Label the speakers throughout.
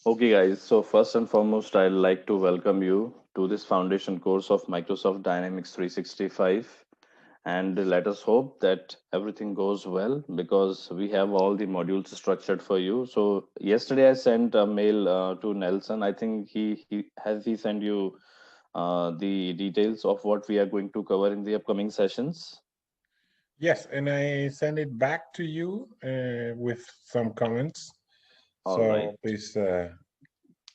Speaker 1: Okay, guys. So first and foremost, I'd like to welcome you to this foundation course of Microsoft Dynamics 365. And let us hope that everything goes well because we have all the modules structured for you. So yesterday I sent a mail to Nelson. I think he sent you the details of what we are going to cover in the upcoming sessions.
Speaker 2: Yes, and I send it back to you with some comments.
Speaker 1: All right.
Speaker 2: So please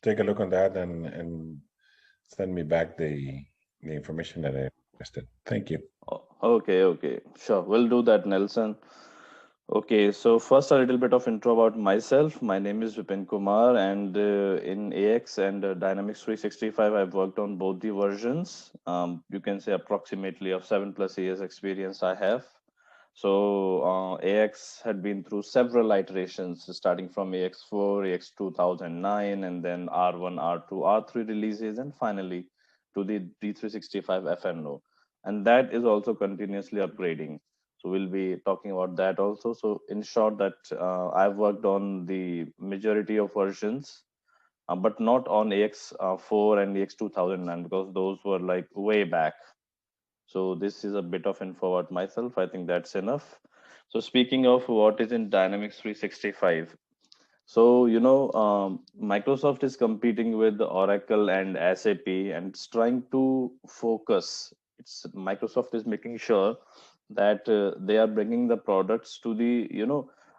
Speaker 2: take a look on that and send me back the information that I requested. Thank you.
Speaker 1: Okay, okay. Sure. We'll do that, Nelson. Okay, so first a little bit of intro about myself. My name is Vipin Kumar, and in AX and Dynamics 365, I've worked on both the versions. You can say approximately of 7+ years experience I have. So AX had been through several iterations, starting from AX4, AX 2009, and then R1, R2, R3 releases, and finally to the D365 FNO. And that is also continuously upgrading. So we'll be talking about that also. So in short, that I've worked on the majority of versions, but not on AX4 and AX 2009 because those were like way back. So this is a bit of info about myself. I think that's enough. So speaking of what is in Dynamics 365, so Microsoft is competing with Oracle and SAP, and it's trying to focus. It's Microsoft is making sure that they are bringing the products to the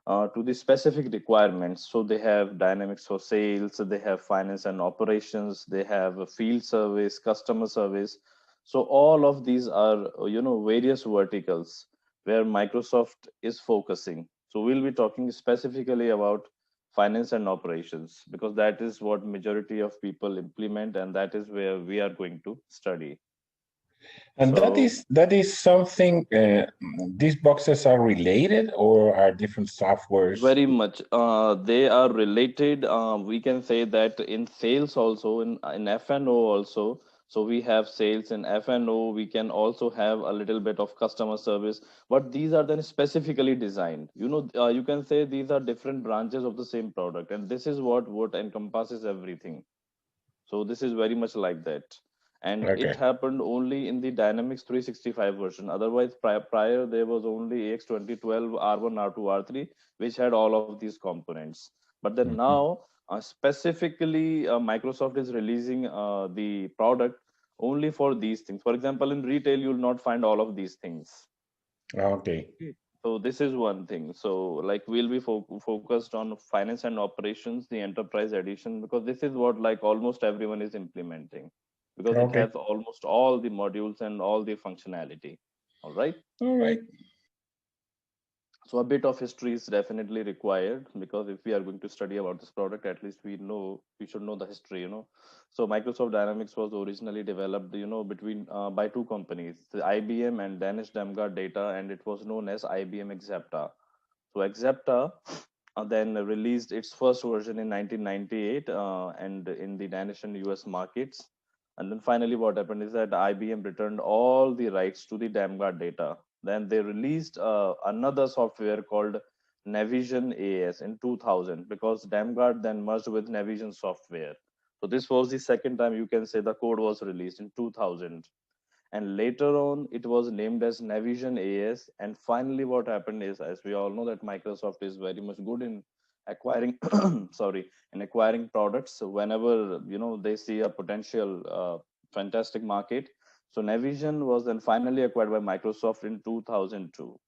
Speaker 1: to the specific requirements. So they have Dynamics for sales, they have finance and operations, they have a field service, customer service. So all of these are various verticals where Microsoft is focusing. So we'll be talking specifically about finance and operations because that is what majority of people implement, and that is where we are going to study.
Speaker 2: And that
Speaker 1: So
Speaker 2: is that is something. These boxes are related or are different softwares?
Speaker 1: very much they are related. We can say that in sales also, in FNO also. So we have sales in FNO. We can also have a little bit of customer service, but these are then specifically designed. You can say these are different branches of the same product, and this is what encompasses everything. So this is very much like that. And it
Speaker 2: Okay.
Speaker 1: happened only in the Dynamics 365 version. Otherwise, prior there was only AX 2012, R1, R2, R3, which had all of these components. But then
Speaker 2: Mhm.
Speaker 1: now, specifically, Microsoft is releasing the product only for these things. For example, in retail, you'll not find all of these things.
Speaker 2: Okay.
Speaker 1: Okay. So this is one thing. So like we'll be focused on finance and operations, the enterprise edition, because this is what like almost everyone is implementing because it
Speaker 2: Okay.
Speaker 1: has almost all the modules and all the functionality. All right.
Speaker 2: All right.
Speaker 1: So a bit of history is definitely required because if we are going to study about this product, at least we should know the history. So Microsoft Dynamics was originally developed, between by two companies, the IBM and Danish Damgard Data, and it was known as IBM Exapta. So Exapta then released its first version in 1998 and in the Danish and US markets. And then finally, what happened is that IBM returned all the rights to the Damgard data. Then they released another software called Navision AS in 2000 because Damgard then merged with Navision software. So this was the second time you can say the code was released in 2000, and later on it was named as Navision AS. And finally what happened is, as we all know, that Microsoft is very much good in acquiring sorry, in acquiring products. So whenever they see a potential fantastic market, so Navision was then finally acquired by Microsoft in 2002.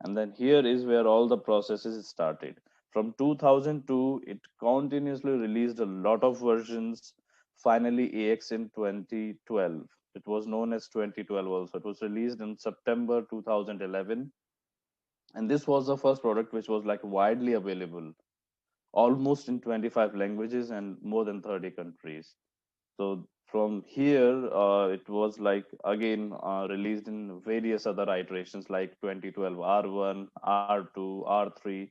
Speaker 1: And then here is where all the processes started. From 2002 it continuously released a lot of versions. Finally AX in 2012, it was known as 2012 also, it was released in September 2011. And this was the first product which was like widely available almost in 25 languages and more than 30 countries. So from here, it was like again released in various other iterations like 2012 R1, R2, R3.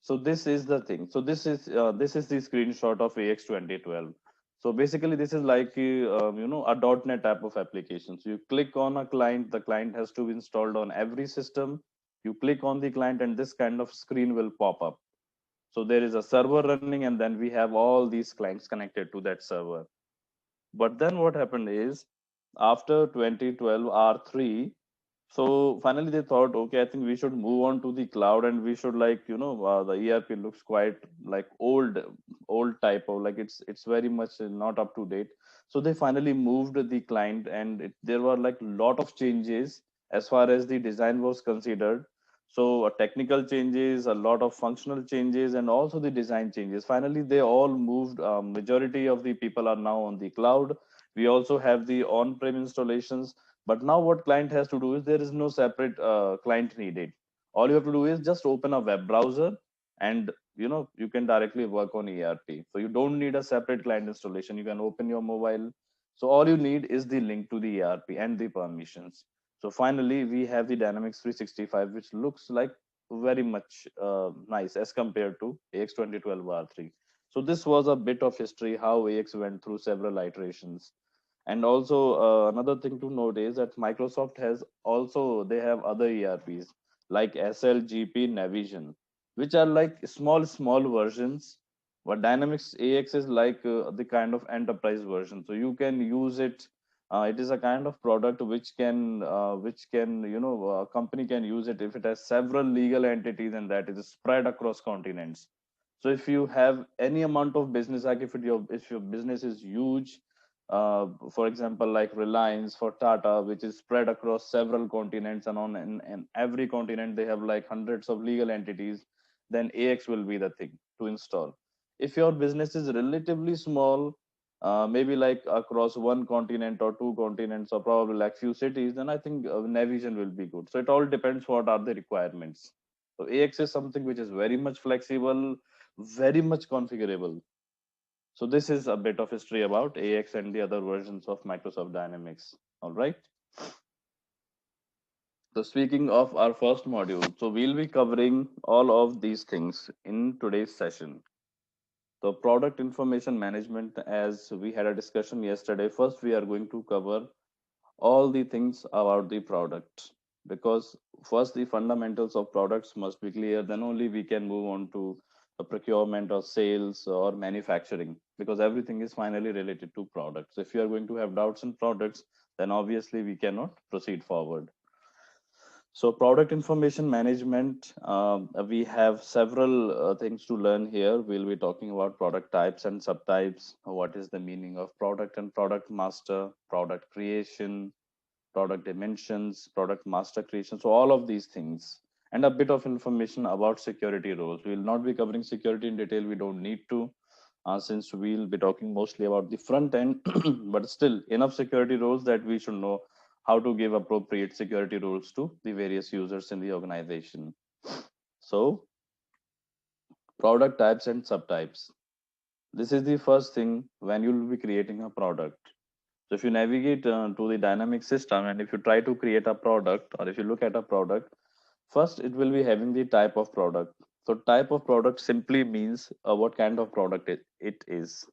Speaker 1: So this is the thing. So this is the screenshot of AX 2012. So basically, this is like a .NET type of application. So you click on a client, the client has to be installed on every system. You click on the client, and this kind of screen will pop up. So there is a server running, and then we have all these clients connected to that server. But then what happened is, after 2012 R3, so finally they thought, okay, I think we should move on to the cloud, and we should, like, the ERP looks quite like old type of, like, it's very much not up to date. So they finally moved the client, and there were like lot of changes as far as the design was considered. So technical changes, a lot of functional changes, and also the design changes. Finally, they all moved. Majority of the people are now on the cloud. We also have the on-prem installations, but now what client has to do is, there is no separate client needed. All you have to do is just open a web browser, and you can directly work on ERP. So you don't need a separate client installation. You can open your mobile. So all you need is the link to the ERP and the permissions. So finally, we have the Dynamics 365, which looks like very much nice as compared to AX 2012 R3. So this was a bit of history how AX went through several iterations. And also, another thing to note is that Microsoft has also, they have other ERPs like SLGP Navision, which are like small versions. But Dynamics AX is like the kind of enterprise version, so you can use it. It is a kind of product which can a company can use it if it has several legal entities, and that is spread across continents. So if you have any amount of business, like if your business is huge, for example, like Reliance for Tata, which is spread across several continents, and in every continent they have like hundreds of legal entities, then AX will be the thing to install. If your business is relatively small, maybe like across one continent or two continents, or probably like few cities, then I think Navision will be good. So it all depends what are the requirements. So AX is something which is very much flexible, very much configurable. So this is a bit of history about AX and the other versions of Microsoft Dynamics. All right. So speaking of our first module, so we'll be covering all of these things in today's session. So product information management, as we had a discussion yesterday, first we are going to cover all the things about the product, because first the fundamentals of products must be clear, then only we can move on to a procurement or sales or manufacturing, because everything is finally related to products. If you are going to have doubts in products, then obviously we cannot proceed forward. So product information management, we have several things to learn here. We'll be talking about product types and subtypes, what is the meaning of product and product master, product creation, product dimensions, product master creation. So all of these things, and a bit of information about security roles. We will not be covering security in detail. We don't need to, since we'll be talking mostly about the front end, but still enough security roles that we should know how to give appropriate security rules to the various users in the organization. So product types and subtypes. This is the first thing when you will be creating a product. So if you navigate to the dynamic system, and if you try to create a product, or if you look at a product, first it will be having the type of product. So type of product simply means what kind of product it is.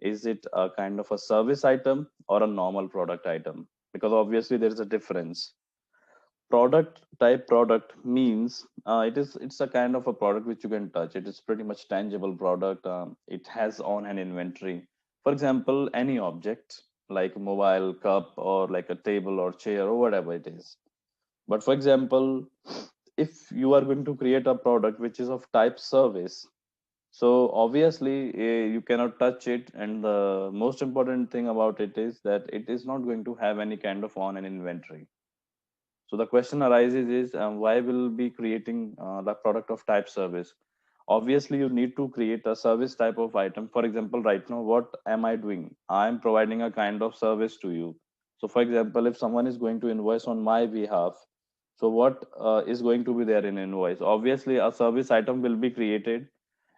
Speaker 1: Is it a kind of a service item or a normal product item? Because obviously there is a difference. Product type product means it's a kind of a product which you can touch. It is pretty much tangible product. It has on an inventory. For example, any object like mobile cup, or like a table or chair or whatever it is. But for example, if you are going to create a product which is of type service, so obviously you cannot touch it, and the most important thing about it is that it is not going to have any kind of on an inventory. So the question arises is, why will be creating the product of type service? Obviously, you need to create a service type of item. For example, right now, what am I doing? I am providing a kind of service to you. So, for example, if someone is going to invoice on my behalf, so what is going to be there in invoice? Obviously, a service item will be created,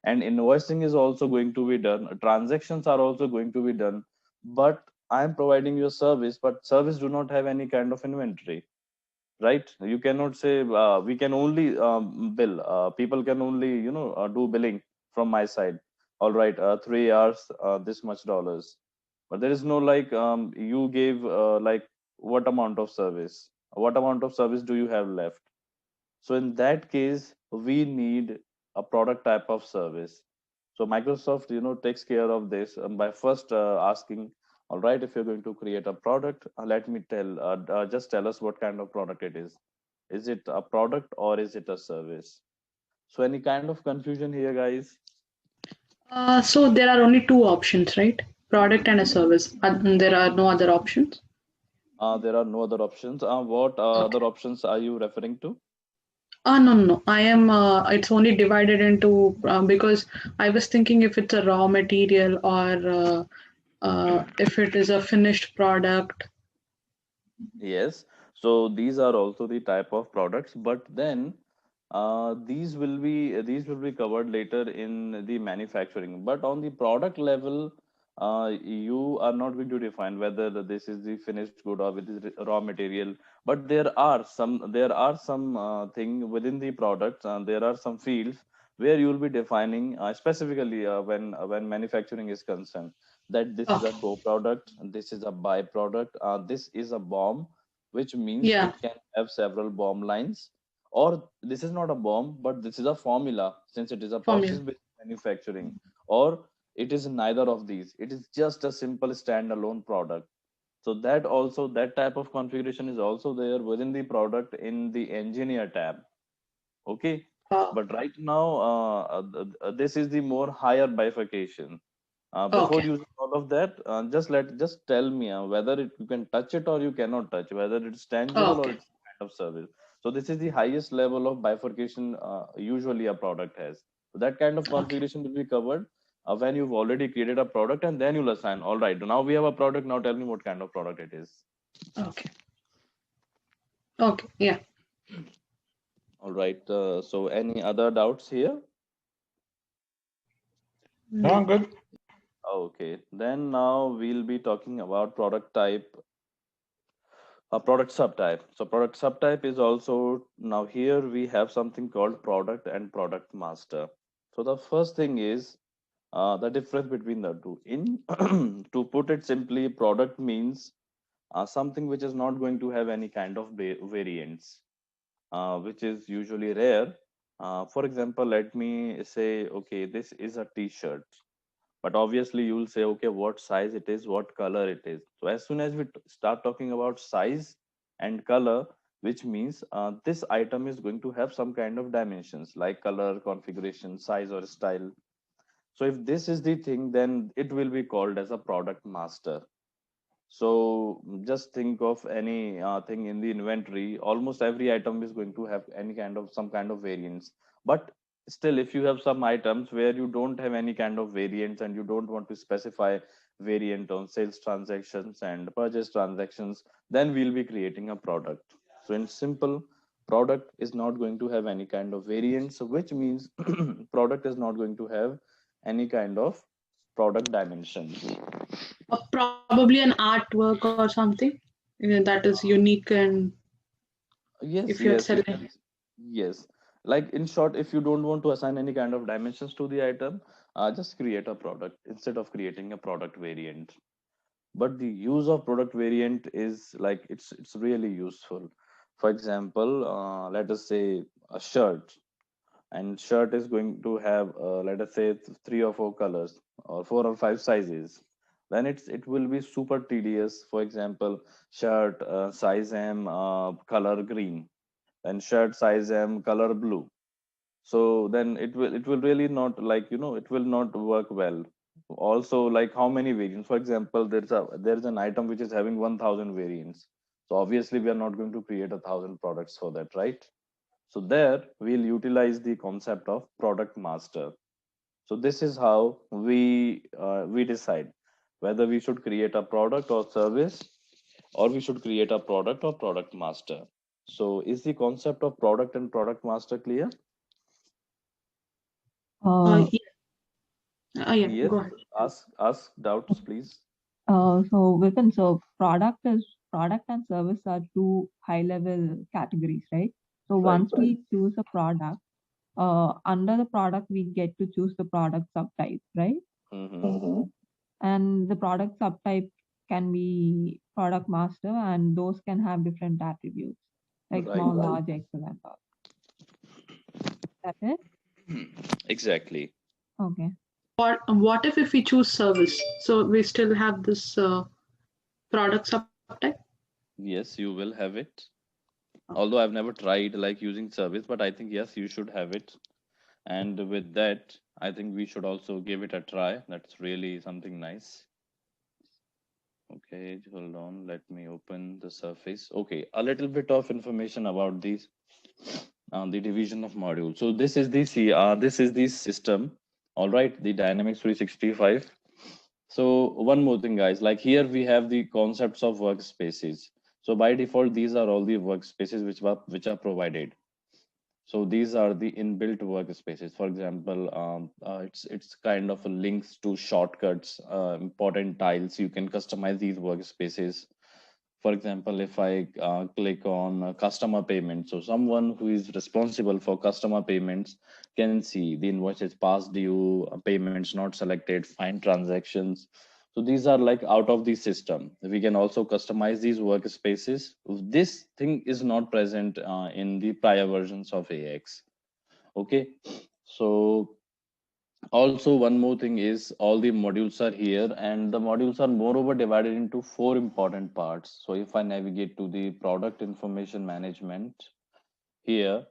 Speaker 1: and invoicing is also going to be done. Transactions are also going to be done. But I am providing you a service, but service do not have any kind of inventory, right? You cannot say we can only bill, people can only do billing from my side. All right, 3 hours, this much dollars. But there is no like, you gave like what amount of service, what amount of service do you have left? So in that case, we need a product type of service. So Microsoft, takes care of this by first asking, all right, if you're going to create a product, let me just tell us what kind of product it is. Is it a product or is it a service? So any kind of confusion here, guys?
Speaker 3: So there are only two options, right? Product and a service. There are no other options.
Speaker 1: There are no other options. What
Speaker 3: Okay.
Speaker 1: other options are you referring to?
Speaker 3: No, no, no. I am. It's only divided into because I was thinking if it's a raw material or if it is a finished product.
Speaker 1: Yes. So these are also the type of products, but then these will be covered later in the manufacturing. But on the product level, you are not going to define whether this is the finished good or with the raw material. But there are some thing within the products, and there are some fields where you will be defining specifically when manufacturing is concerned, that this is a
Speaker 3: Okay.
Speaker 1: co-product, this is a byproduct, this is a bomb, which means
Speaker 3: Yeah.
Speaker 1: it can have several bomb lines, or this is not a bomb, but this is a formula since it is a
Speaker 3: Formula.
Speaker 1: process-based manufacturing, or it is neither of these. It is just a simple standalone product. So that type of configuration is also there within the product in the engineer tab. Okay,
Speaker 3: Oh,
Speaker 1: but right now this is the more higher bifurcation. Before
Speaker 3: okay.
Speaker 1: using all of that, just tell me whether you can touch it or you cannot touch, whether it's tangible or
Speaker 3: Okay.
Speaker 1: it's kind of service. So this is the highest level of bifurcation usually a product has. So that kind of
Speaker 3: Okay.
Speaker 1: configuration will be covered when you've already created a product, and then you'll assign, all right, now we have a product, now tell me what kind of product it is.
Speaker 3: Okay. Okay. Yeah.
Speaker 1: All right. So any other doubts here?
Speaker 2: No,
Speaker 3: No.
Speaker 2: good.
Speaker 1: Okay. Then now we'll be talking about product type, a product subtype. So product subtype is also, now here we have something called product and product master. So the first thing is the difference between the two. In to put it simply, product means something which is not going to have any kind of variants, which is usually rare. For example, let me say, okay, this is a T-shirt, but obviously you'll say, okay, what size it is, what color it is. So as soon as we start talking about size and color, which means this item is going to have some kind of dimensions like color, configuration, size, or style. So if this is the thing, then it will be called as a product master. So just think of any thing in the inventory. Almost every item is going to have any kind of some kind of variance. But still, if you have some items where you don't have any kind of variance and you don't want to specify variant on sales transactions and purchase transactions, then we'll be creating a product. So in simple, product is not going to have any kind of variance, which means product is not going to have any kind of product dimensions.
Speaker 3: Probably an artwork or something that is unique, and
Speaker 1: Yes,
Speaker 3: if you're
Speaker 1: yes, you
Speaker 3: selling.
Speaker 1: can. Yes. Like in short, if you don't want to assign any kind of dimensions to the item, just create a product instead of creating a product variant. But the use of product variant is like it's really useful. For example, let us say a shirt, and shirt is going to have let us say three or four colors or four or five sizes. Then it will be super tedious. For example, shirt size M, color green, and shirt size M, color blue. So then it will really not, like, it will not work well. Also, like, how many variants? For example, there's an item which is having 1,000 variants. So obviously we are not going to create 1,000 products for that, right? So there we'll utilize the concept of product master. So this is how we decide whether we should create a product or service, or we should create a product or product master. So is the concept of product and product master clear?
Speaker 4: Uh,
Speaker 3: Yeah,
Speaker 1: Yes.
Speaker 3: go ahead.
Speaker 1: Ask doubts, please.
Speaker 4: so Vipin, so product and service are two high-level categories, right? So
Speaker 1: Right.
Speaker 4: once we choose a product, under the product we get to choose the product subtype, right?
Speaker 1: Mm-hmm.
Speaker 4: And the product subtype can be product master, and those can have different attributes like
Speaker 1: Right.
Speaker 4: small, large, excel, and all. That's it.
Speaker 1: Exactly.
Speaker 4: Okay.
Speaker 3: What if we choose service? So we still have this product subtype.
Speaker 1: Yes, you will have it. Although I've never tried like using service, but I think yes, you should have it. And with that, I think we should also give it a try. That's really something nice. Okay, hold on. Let me open the surface. Okay, a little bit of information about these the division of modules. So this is the this is the system. All right, the Dynamics 365. So one more thing, guys. Like here we have the concepts of workspaces. So by default, these are all the workspaces which are provided. So these are the inbuilt workspaces. For example, it's kind of links to shortcuts, important tiles. You can customize these workspaces. For example, if I click on customer payment, so someone who is responsible for customer payments can see the invoices past due, payments not selected, find transactions. So these are like out of the system. We can also customize these workspaces. This thing is not present in the prior versions of AX. Okay, so also one more thing is all the modules are here, and the modules are moreover divided into four important parts. So if I navigate to the product information management here,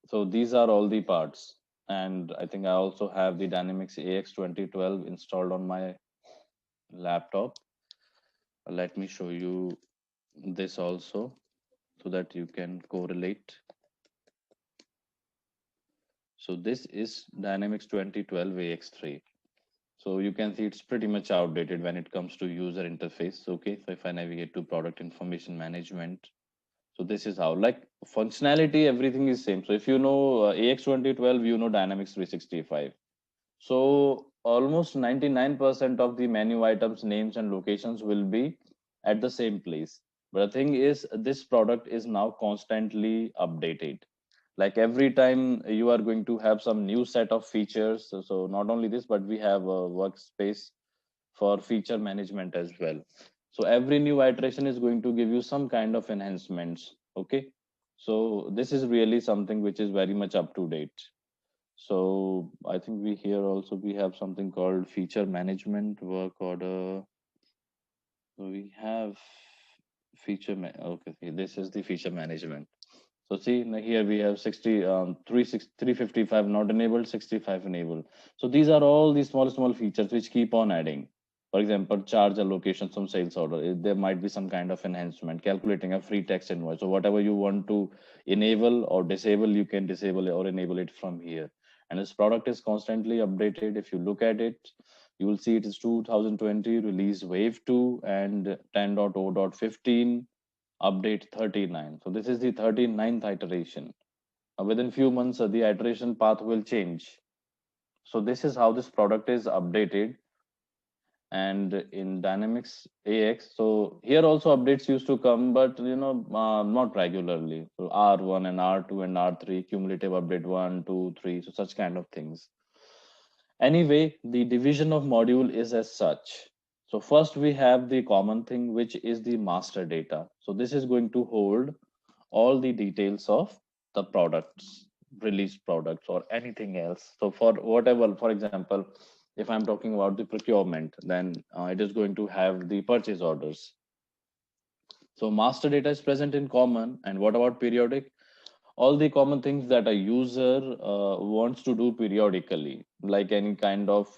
Speaker 1: so these are all the parts. And I think I also have the Dynamics AX 2012 installed on my laptop. Let me show you this also so that you can correlate. So this is Dynamics 2012 AX3. So you can see it's pretty much outdated when it comes to user interface. Okay, so if I navigate to product information management, so this is how, like, functionality, everything is same. So if you know AX 2012, you know Dynamics 365. So almost 99% of the menu items, names, and locations will be at the same place. But the thing is, this product is now constantly updated. Like every time you are going to have some new set of features. So not only this, but we have a workspace for feature management as well. So every new iteration is going to give you some kind of enhancements. Okay. So this is really something which is very much up to date. So I think we here also we have something called feature management work order. So we have okay, this is the feature management. So see here we have 60 355 not enabled, 65 enabled. So these are all these small features which keep on adding. For example, charge allocation from sales order. There might be some kind of enhancement, calculating a free text invoice. So whatever you want to enable or disable, you can disable or enable it from here. And this product is constantly updated. If you look at it, you will see it is 2020 release wave 2 and 10.0.15 update 39. So this is the 39th iteration. Within few months, the iteration path will change. So this is how this product is updated. And in Dynamics AX, so here also updates used to come, but not regularly. So R1 and R2 and R3, cumulative update 1, 2, 3, so such kind of things. Anyway, the division of module is as such. So first we have the common thing, which is the master data. So this is going to hold all the details of the products, released products, or anything else. So for whatever, for example, if I'm talking about the procurement, then it is going to have the purchase orders. So master data is present in common. And what about periodic? All the common things that a user wants to do periodically, like any kind of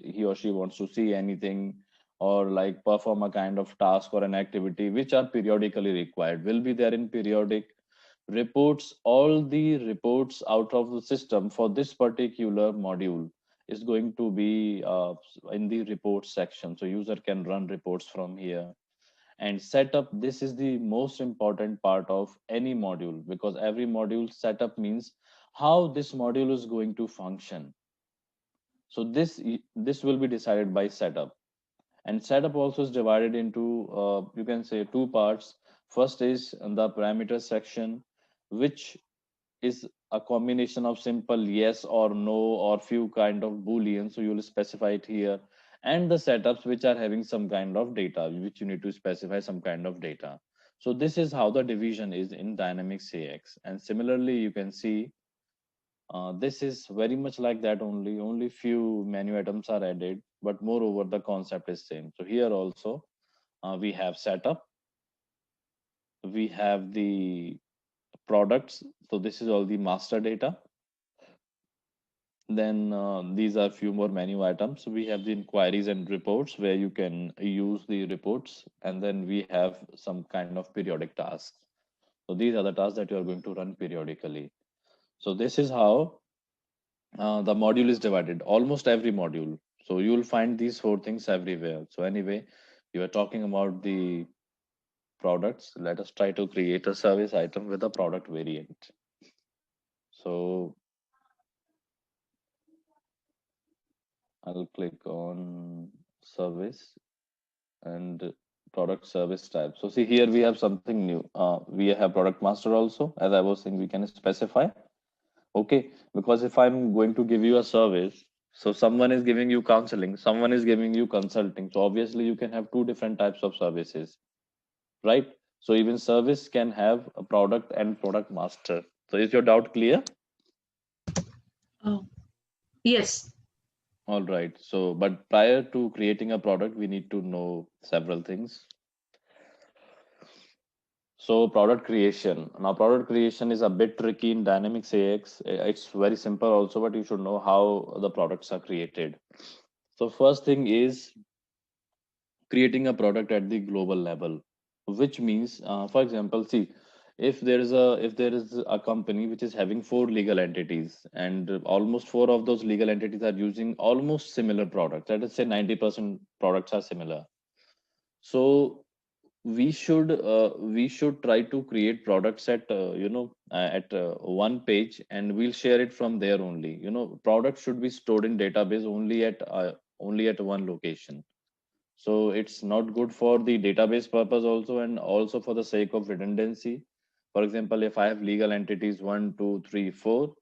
Speaker 1: he or she wants to see anything, or like perform a kind of task or an activity which are periodically required, will be there in periodic. Reports, all the reports out of the system for this particular module is going to be in the reports section, so user can run reports from here. And setup, this is the most important part of any module, because every module setup means how this module is going to function. So this will be decided by setup. And setup also is divided into you can say two parts. First is the parameter section, which is a combination of simple yes or no or few kind of boolean, so you will specify it here. And the setups which are having some kind of data, which you need to specify some kind of data. So this is how the division is in Dynamics AX. And similarly, you can see This is very much like that only. Only few menu items are added, but moreover, the concept is same. So here also we have setup, we have the products. So this is all the master data. Then these are few more menu items. We have the inquiries and reports where you can use the reports, and then we have some kind of periodic tasks. So these are the tasks that you are going to run periodically. So this is how the module is divided, almost every module. So you will find these four things everywhere. So anyway, you are talking about the products. Let us try to create a service item with a product variant. So I'll click on service and product service type. So see here we have something new. We have product master also. As I was saying, we can specify. Okay, because if I'm going to give you a service, so someone is giving you counseling, someone is giving you consulting. So obviously you can have two different types of services, right? So even service can have a product and product master. So is your doubt clear?
Speaker 3: Oh, yes.
Speaker 1: All right. So, but prior to creating a product, we need to know several things. So product creation. Now product creation is a bit tricky in Dynamics AX. It's very simple also, but you should know how the products are created. So first thing is creating a product at the global level, which means, for example, see, if there is a company which is having four legal entities, and almost four of those legal entities are using almost similar products. Let us say 90% products are similar. So we should try to create products at at one page, and we'll share it from there only. Products should be stored in database only at one location. So it's not good for the database purpose also, and also for the sake of redundancy. For example, if I have legal entities 1, 2, 3, 4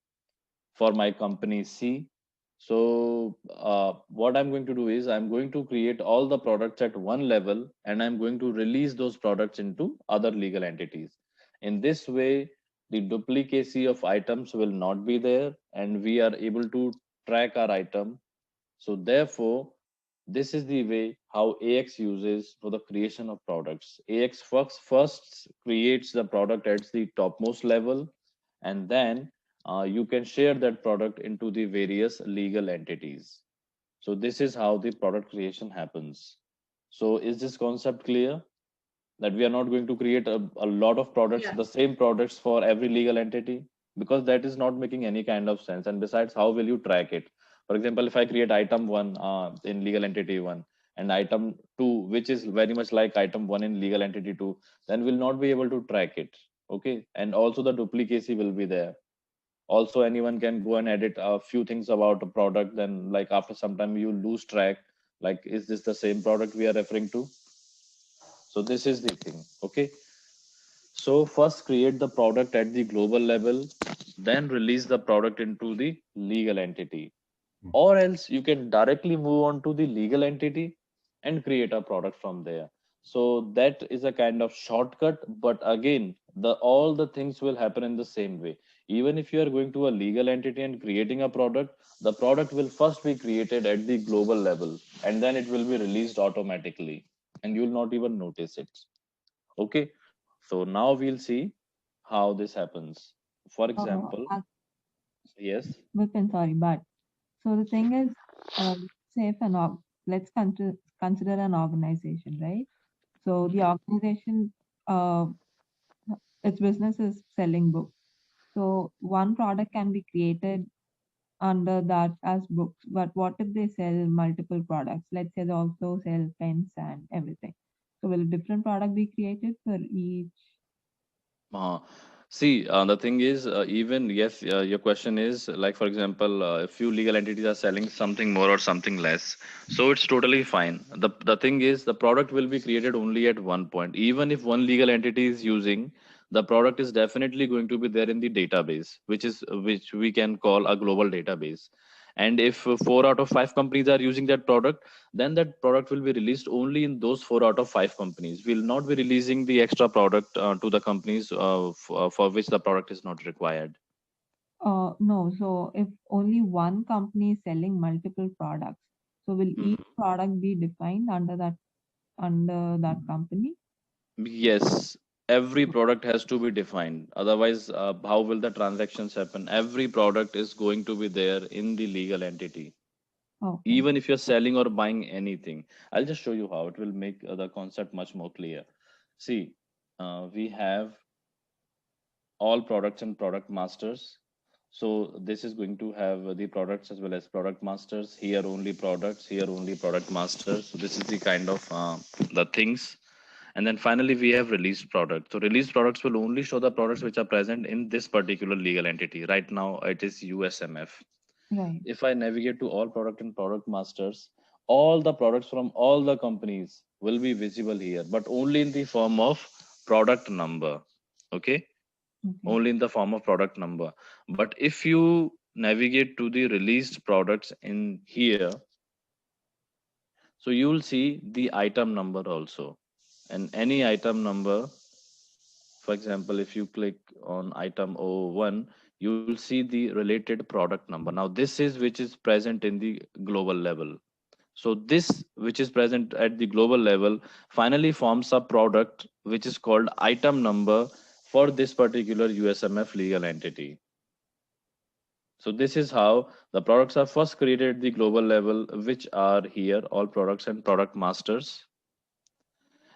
Speaker 1: for my company C. So what I'm going to do is I'm going to create all the products at one level, and I'm going to release those products into other legal entities. In this way, the duplicacy of items will not be there, and we are able to track our item. So therefore, this is the way how AX uses for the creation of products. AX first creates the product at the topmost level, and then you can share that product into the various legal entities. So this is how the product creation happens. So is this concept clear? That we are not going to create a lot of products,
Speaker 3: Yeah.
Speaker 1: the same products for every legal entity, because that is not making any kind of sense. And besides, how will you track it? For example, if I create item 1 in legal entity 1, and item 2 which is very much like item 1 in legal entity 2, then we'll not be able to track it. Okay, and also the duplicacy will be there. Also anyone can go and edit a few things about a product, then like after some time you lose track, like is this the same product we are referring to? So this is the thing. Okay, so first create the product at the global level, then release the product into the legal entity. Or else you can directly move on to the legal entity and create a product from there. So that is a kind of shortcut, but again, the all the things will happen in the same way. Even if you are going to a legal entity and creating a product, the product will first be created at the global level, and then it will be released automatically, and you will not even notice it. Okay, so now we'll see how this happens. For
Speaker 4: Uh,
Speaker 1: example,
Speaker 4: uh,
Speaker 1: yes.
Speaker 4: Vipin, sorry, but so the thing is, say if let's consider an organization, right? So the organization, uh, its business is selling books. So one product can be created under that as books. But what if they sell multiple products? Let's say they also sell pens and everything. So will a different product be created for each?
Speaker 1: Uh, See, the thing is, even yes, your question is like, for example, a few legal entities are selling something more or something less, so it's totally fine. The thing is, the product will be created only at one point. Even if one legal entity is using, the product is definitely going to be there in the database, which we can call a global database. And if 4 out of 5 companies are using that product, then that product will be released only in those 4 out of 5 companies. We'll not be releasing the extra product to the companies for which the product is not required.
Speaker 4: No. So if only one company is selling multiple products, so will each product be defined under that company?
Speaker 1: Yes, every product has to be defined. Otherwise, how will the transactions happen? Every product is going to be there in the legal entity.
Speaker 4: Okay.
Speaker 1: Even if you're selling or buying anything, I'll just show you how it will make the concept much more clear. See, we have all products and product masters. So this is going to have the products as well as product masters. Here only products, here only product masters. So this is the kind of the things. And then finally we have released products. So released products will only show the products which are present in this particular legal entity. Right now it is USMF.
Speaker 4: Right.
Speaker 1: If I navigate to all product and product masters, all the products from all the companies will be visible here, but only in the form of product number. Okay,
Speaker 4: Okay.
Speaker 1: only in the form of product number. But if you navigate to the released products in here, so you will see the item number also, and any item number. For example, if you click on item 01, you will see the related product number. Now this is which is present in the global level. So this which is present at the global level finally forms a product which is called item number for this particular USMF legal entity. So this is how the products are first created at the global level, which are here all products and product masters.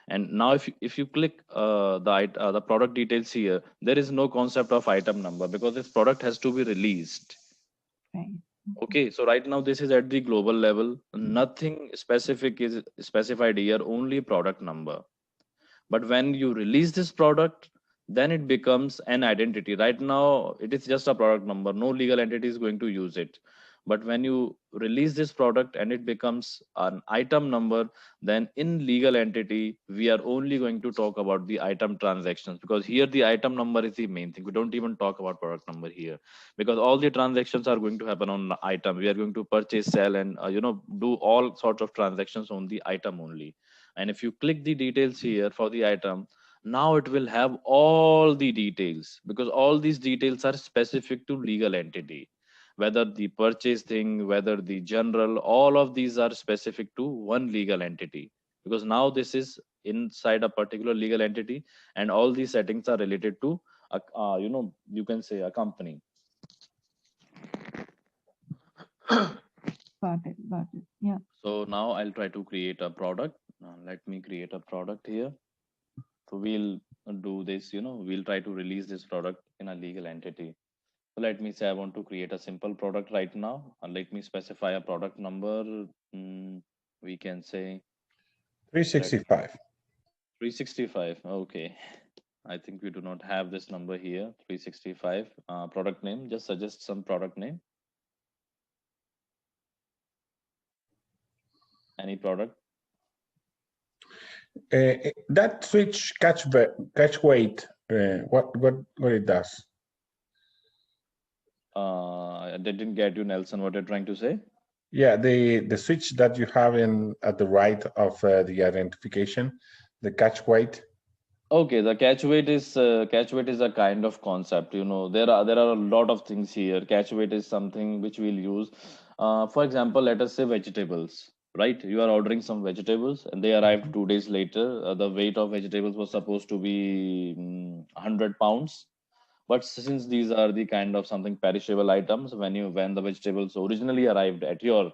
Speaker 1: And now if you click the product details here, there is no concept of item number because this product has to be released.
Speaker 4: Right.
Speaker 1: Okay, so right now this is at the global level. Nothing specific is specified here, only product number. But when you release this product, then it becomes an identity. Right now it is just a product number, no legal entity is going to use it. But when you release this product and it becomes an item number, then in legal entity we are only going to talk about the item transactions, because here the item number is the main thing. We don't even talk about product number here, because all the transactions are going to happen on the item. We are going to purchase, sell, and do all sorts of transactions on the item only. And if you click the details here for the item, now it will have all the details, because all these details are specific to legal entity, whether the purchase thing, whether the general, all of these are specific to one legal entity, because now this is inside a particular legal entity, and all these settings are related to you can say a company.
Speaker 4: Got it. Got it. Yeah.
Speaker 1: So now I'll try to create a product. Let me create a product here. So we'll do this, we'll try to release this product in a legal entity. So let me say I want to create a simple product right now. And let me specify a product number. We can say
Speaker 2: 365.
Speaker 1: 365. Okay. I think we do not have this number here. 365. Product name. Just suggest some product name. Any product.
Speaker 2: That switch catch weight, what it does?
Speaker 1: I didn't get you, Nelson. What you're trying to say?
Speaker 2: Yeah, the switch that you have in at the right of the identification, the catch weight.
Speaker 1: Okay, the catch weight is a kind of concept. There are a lot of things here. Catch weight is something which we'll use. For example, let us say vegetables, right? You are ordering some vegetables and they arrived 2 days later. The weight of vegetables was supposed to be 100 pounds. But since these are the kind of something perishable items, when the vegetables originally arrived at your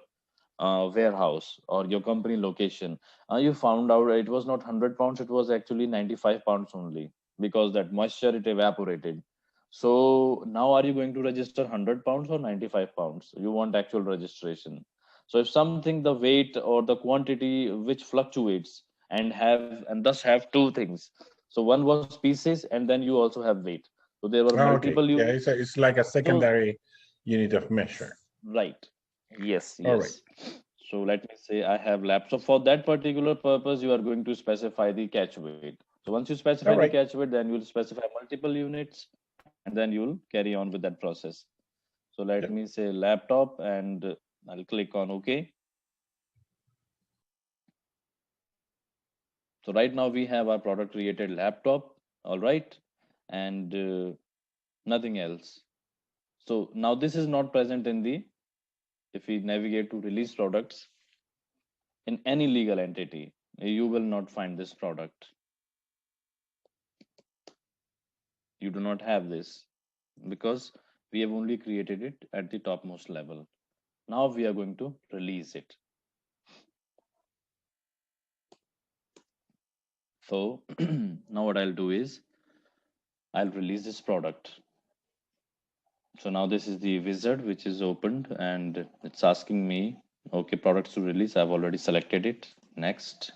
Speaker 1: warehouse or your company location, you found out it was not 100 pounds, it was actually 95 pounds only, because that moisture it evaporated. So now are you going to register 100 pounds or 95 pounds? You want actual registration. So if something, the weight or the quantity which fluctuates and thus have two things. So one was pieces and then you also have weight. So there were
Speaker 2: Oh, okay,
Speaker 1: multiple
Speaker 2: yeah,
Speaker 1: units.
Speaker 2: it's like a
Speaker 1: So
Speaker 2: secondary unit of measure.
Speaker 1: right. Yes,
Speaker 2: All right.
Speaker 1: yes. So let me say I have lab. So for that particular purpose, you are going to specify the catch weight. So once you specify
Speaker 2: All
Speaker 1: the
Speaker 2: right.
Speaker 1: catch weight, then you'll specify multiple units, and then you'll carry on with that process. So let
Speaker 2: Yep.
Speaker 1: me say laptop, and I'll click on OK. So right now we have our product created laptop, all right, and nothing else. So now this is not present in the, if we navigate to release products in any legal entity, you will not find this product. You do not have this because we have only created it at the topmost level. Now we are going to release it. So now what I'll do is I'll release this product. So now this is the wizard which is opened and it's asking me, okay, products to release. I've already selected it. Next.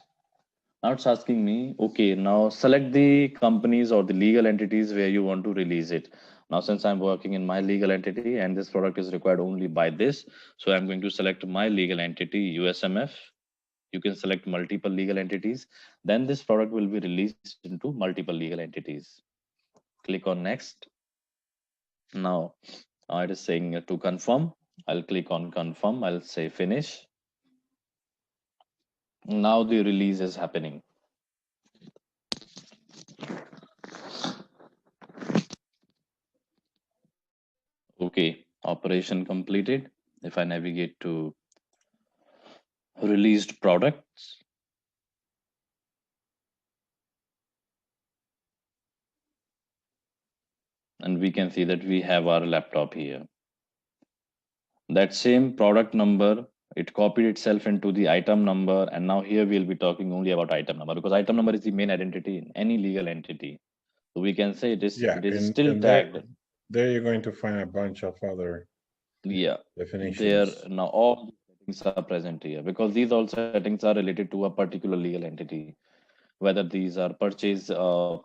Speaker 1: Now it's asking me, okay, now select the companies or the legal entities where you want to release it. Now, since I'm working in my legal entity and this product is required only by this, so I'm going to select my legal entity, USMF. You can select multiple legal entities. Then this product will be released into multiple legal entities. Click on next. Now it is saying to confirm. I'll click on confirm. I'll say finish. Now the release is happening. Okay, operation completed. If I navigate to released products, and we can see that we have our laptop here. That same product number, it copied itself into the item number, and now here we'll be talking only about item number because item number is the main identity in any legal entity. So we can say
Speaker 2: Yeah,
Speaker 1: it is
Speaker 2: and
Speaker 1: still tagged.
Speaker 2: there you're going to find a bunch of other
Speaker 1: Yeah, there
Speaker 2: definitions.
Speaker 1: now all settings are present here because these all settings are related to a particular legal entity, whether these are purchase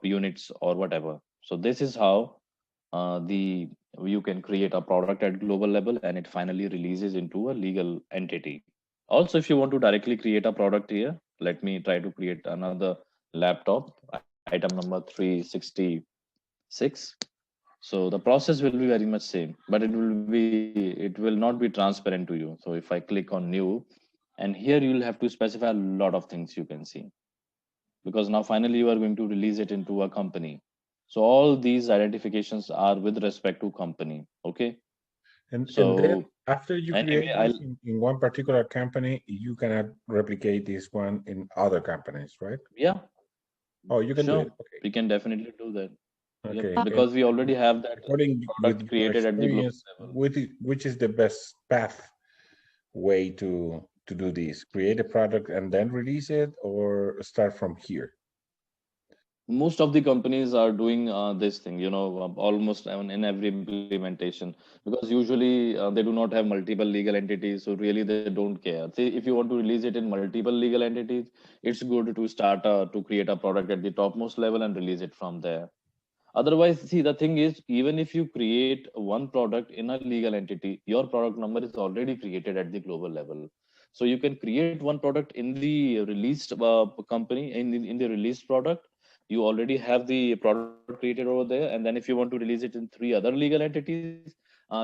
Speaker 1: units or whatever. So this is how the you can create a product at global level and it finally releases into a legal entity. Also, if you want to directly create a product here, let me try to create another laptop, item number 366. So the process will be very much same, but it will not be transparent to you. So if I click on new, and here you will have to specify a lot of things you can see, because now finally you are going to release it into a company. So all these identifications are with respect to company. Okay.
Speaker 2: And then
Speaker 1: So
Speaker 2: after you
Speaker 1: anyway,
Speaker 2: create this in one particular company, you cannot replicate this one in other companies, right?
Speaker 1: yeah,
Speaker 2: Oh, you can do it.
Speaker 1: sure, we can definitely do that. Yep,
Speaker 2: Okay.
Speaker 1: because we already have that
Speaker 2: According with
Speaker 1: product
Speaker 2: your
Speaker 1: created at the global
Speaker 2: experience,
Speaker 1: level.
Speaker 2: which is the best path way to do this? Create a product and then release it, or start from here?
Speaker 1: Most of the companies are doing this thing, almost in every implementation, because usually they do not have multiple legal entities, so really they don't care. See, if you want to release it in multiple legal entities, it's good to to create a product at the topmost level and release it from there. Otherwise, see, the thing is, even if you create one product in a legal entity, your product number is already created at the global level. So you can create one product in the released company, in the released product. You already have the product created over there, and then if you want to release it in 3 other legal entities,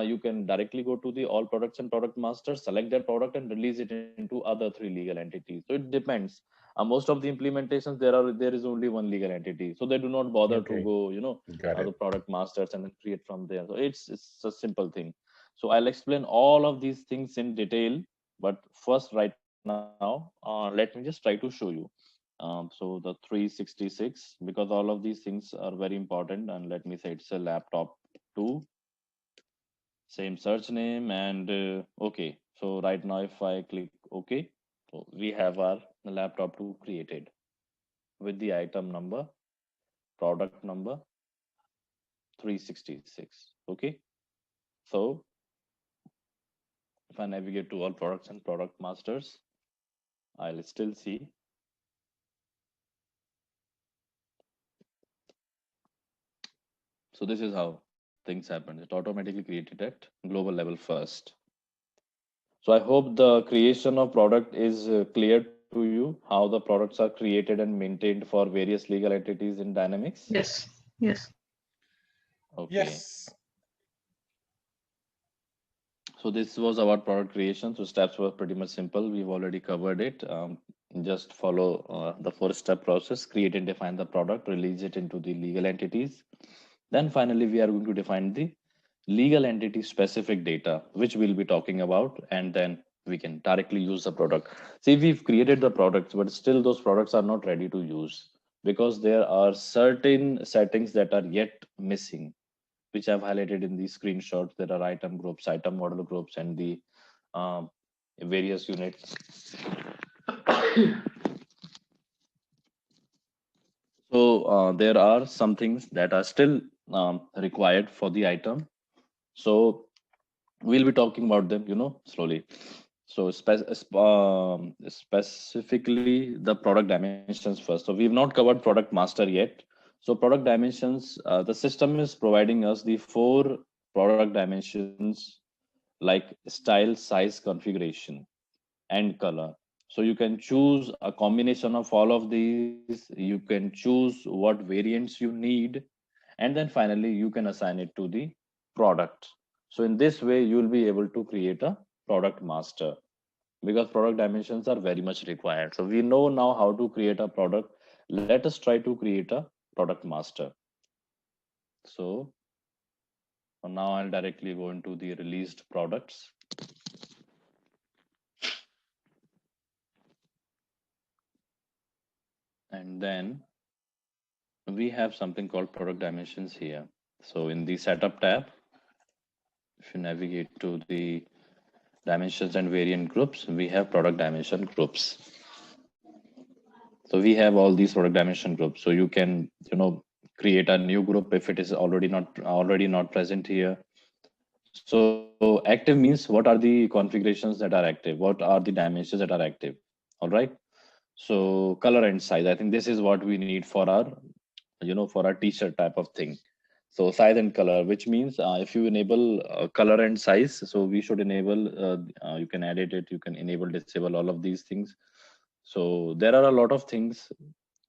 Speaker 1: you can directly go to the all products and product master, select that product, and release it into other 3 legal entities. So it depends. Most of the implementations, there is only one legal entity, so they do not bother to
Speaker 2: Okay,
Speaker 1: go
Speaker 2: got
Speaker 1: the
Speaker 2: it.
Speaker 1: product masters and then create from there. So it's a simple thing. So I'll explain all of these things in detail, but first right now let me just try to show you. So the 366, because all of these things are very important, and let me say it's a laptop 2, same search name, and okay. So right now if I click okay, so we have our laptop 2 created with the item number, product number 366. Okay. So if I navigate to all products and product masters, I'll still see. So this is how things happen. It automatically created at global level first. So I hope the creation of product is clear to you, how the products are created and maintained for various legal entities in Dynamics.
Speaker 3: Yes. Yes.
Speaker 1: Okay.
Speaker 2: Yes.
Speaker 1: So this was about product creation. So steps were pretty much simple. We've already covered it. Just follow the 4-step process: create and define the product, release it into the legal entities. Then finally, we are going to define the legal entity specific data, which we'll be talking about, and then we can directly use the product. See, we've created the products, but still those products are not ready to use because there are certain settings that are yet missing, which I've highlighted in these screenshots. There are item groups, item model groups, and the um, various units. So there are some things that are still required for the item. So we'll be talking about them, slowly. So specifically the product dimensions first. So we've not covered product master yet. So product dimensions, the system is providing us the 4 product dimensions like style, size, configuration, and color. So you can choose a combination of all of these. You can choose what variants you need, and then finally you can assign it to the product. So in this way, you will be able to create a product master because product dimensions are very much required. So we know now how to create a product. Let us try to create a product master. So now I'll directly go into the released products. And then we have something called product dimensions here. So in the setup tab, if you navigate to the dimensions and variant groups, we have product dimension groups. So we have all these product dimension groups. So you can, create a new group if it is already not present here. So active means what are the configurations that are active? What are the dimensions that are active? All right. So color and size. I think this is what we need for our, for our t-shirt type of thing. So size and color, which means if you enable color and size, so we should enable, you can edit it, you can enable, disable all of these things. So there are a lot of things,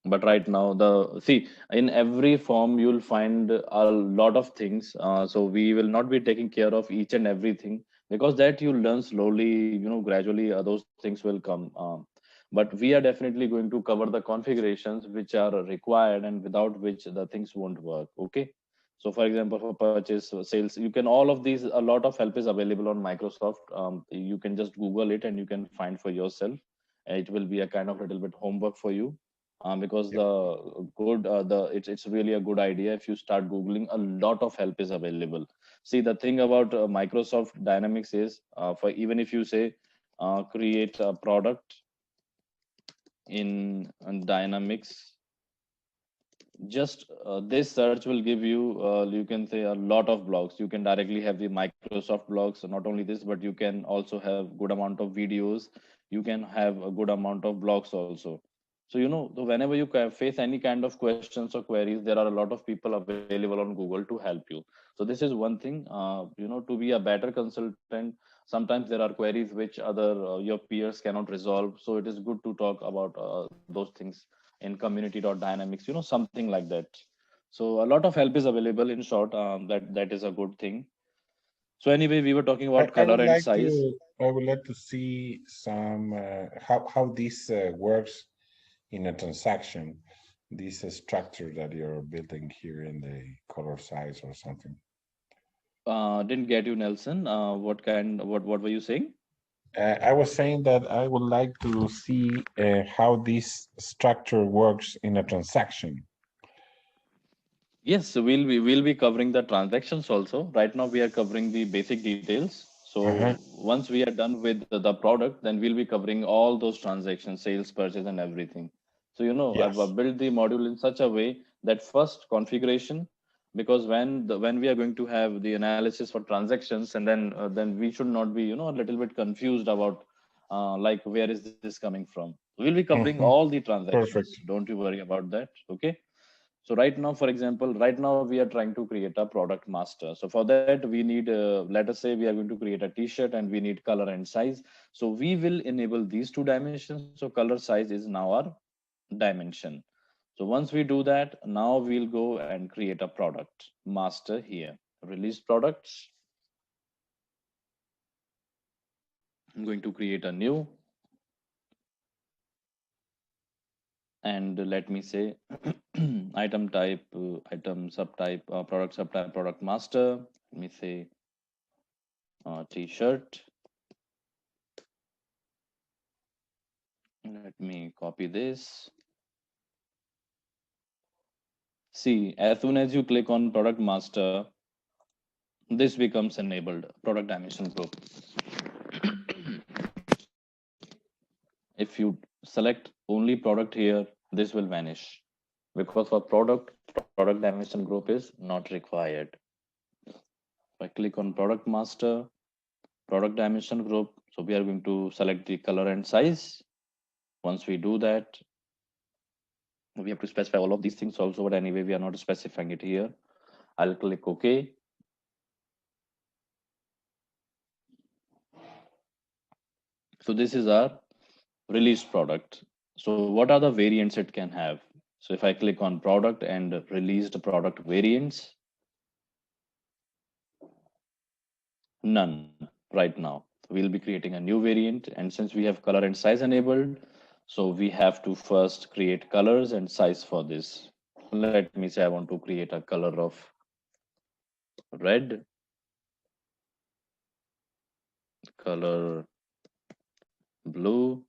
Speaker 1: but right now see, in every form you'll find a lot of things. So we will not be taking care of each and everything because that you learn slowly, gradually those things will come. But we are definitely going to cover the configurations which are required and without which the things won't work. Okay. So for example, for purchase, sales, you can, all of these, a lot of help is available on Microsoft. You can just Google it and you can find for yourself. It will be a kind of little bit homework for you, because
Speaker 2: Yep.
Speaker 1: it's really a good idea. If you start Googling, a lot of help is available. See, the thing about Microsoft Dynamics is, for even if you say create a product in Dynamics, just this search will give you, you can say, a lot of blogs. You can directly have the Microsoft blogs. So not only this, but you can also have good amount of videos. You can have a good amount of blogs also. So so whenever you face any kind of questions or queries, there are a lot of people available on Google to help you. So this is one thing. To be a better consultant, sometimes there are queries which other your peers cannot resolve, so it is good to talk about those things in community.dynamics, something like that. So a lot of help is available. In short, that is a good thing. So anyway, we were talking
Speaker 2: I,
Speaker 1: about
Speaker 2: I
Speaker 1: color
Speaker 2: would
Speaker 1: and
Speaker 2: like
Speaker 1: size.
Speaker 2: to I would like to see some how this works in a transaction. This structure that you're building here in the color size or something.
Speaker 1: Didn't get you, Nelson. What were you saying?
Speaker 2: I was saying that I would like to see how this structure works in a transaction.
Speaker 1: Yes, so we'll be covering the transactions also. Right now we are covering the basic details. So
Speaker 2: Uh-huh.
Speaker 1: once we are done with the product, then we'll be covering all those transactions, sales, purchase, and everything. So I've
Speaker 2: Yes.
Speaker 1: built the module in such a way that first configuration, because when we are going to have the analysis for transactions, and then we should not be a little bit confused about like where is this coming from. We'll be covering
Speaker 2: Hmm.
Speaker 1: all the transactions.
Speaker 2: Perfect.
Speaker 1: Don't you worry about that. Okay. So right now, for example, right now we are trying to create a product master. So for that, we need, let us say we are going to create a t-shirt and we need color and size. So we will enable these 2 dimensions. So color size is now our dimension. So once we do that, now we'll go and create a product master here. Release products. I'm going to create a new. and let me say item type, item subtype, product subtype, product master. Let me say t-shirt. Let me copy this. See, as soon as you click on product master, this becomes enabled product dimension group. If you select only product here, this will vanish because for product dimension group is not required. If I click on product master, product dimension group, so we are going to select the color and size. Once we do that, we have to specify all of these things also, but anyway, we are not specifying it here. I'll click OK. So this is our released product. So what are the variants it can have? So if I click on product and released product variants, none right now. We'll be creating a new variant, and since we have color and size enabled, so we have to first create colors and size for this. Let me say I want to create a color of red, color blue,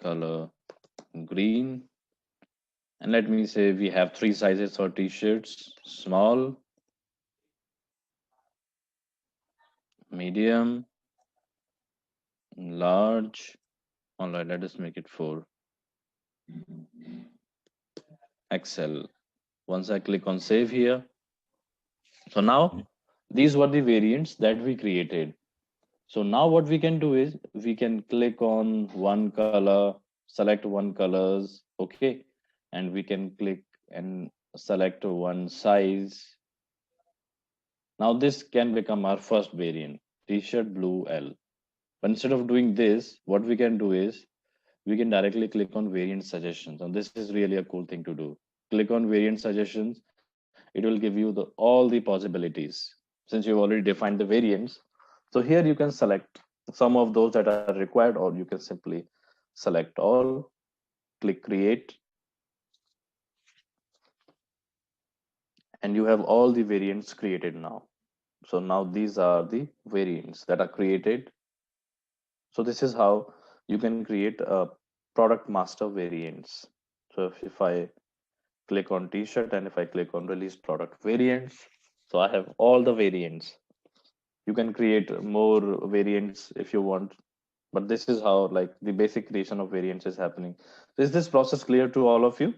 Speaker 1: color green, and let me say we have 3 sizes for t-shirts: small, medium, large. All right, let us make it 4. XL. Once I click on save here, so now these were the variants that we created. So now what we can do is we can click on one color, select one colors, okay, and we can click and select one size. Now this can become our first variant, t-shirt blue L. But instead of doing this, what we can do is we can directly click on variant suggestions, and this is really a cool thing to do. Click on variant suggestions, it will give you all the possibilities. Since you've already defined the variants, so here you can select some of those that are required, or you can simply select all, click create, and you have all the variants created now. So now these are the variants that are created. So this is how you can create a product master variants. So if I click on t-shirt and if I click on release product variants, so I have all the variants. You can create more variants if you want, but this is how like the basic creation of variants is happening. Is this process clear to all of you?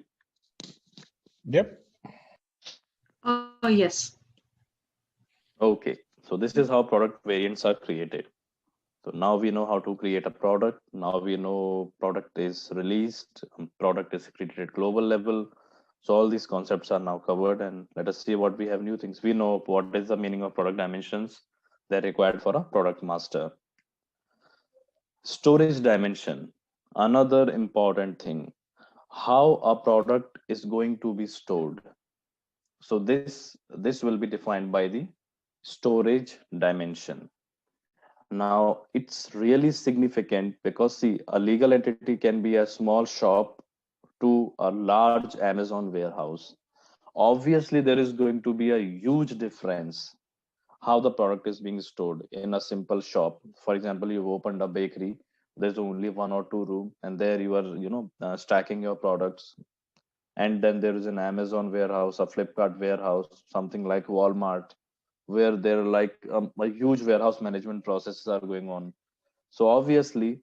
Speaker 2: Yep.
Speaker 3: Yes.
Speaker 1: Okay, so this is how product variants are created. So now we know how to create a product. Now we know product is released, product is created at global level. So all these concepts are now covered, and let us see what we have new things. We know what is the meaning of product dimensions. They're required for a product master. Storage dimension, another important thing. How a product is going to be stored. So this will be defined by the storage dimension. Now it's really significant because see, a legal entity can be a small shop to a large Amazon warehouse. Obviously, there is going to be a huge difference how the product is being stored in a simple shop. For example, you've opened a bakery, there's only 1 or 2 room, and there you are, stacking your products. And then there is an Amazon warehouse, a Flipkart warehouse, something like Walmart, where there are like a huge warehouse management processes are going on. So obviously,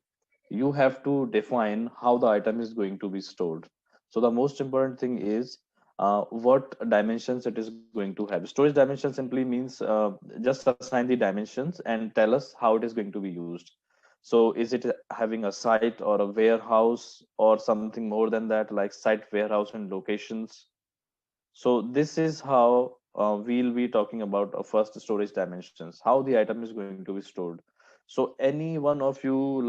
Speaker 1: you have to define how the item is going to be stored. So the most important thing is what dimensions it is going to have. Storage dimension simply means just assign the dimensions and tell us how it is going to be used. So is it having a site or a warehouse or something more than that, like site, warehouse, and locations? So this is how we'll be talking about first storage dimensions, how the item is going to be stored. So any one of you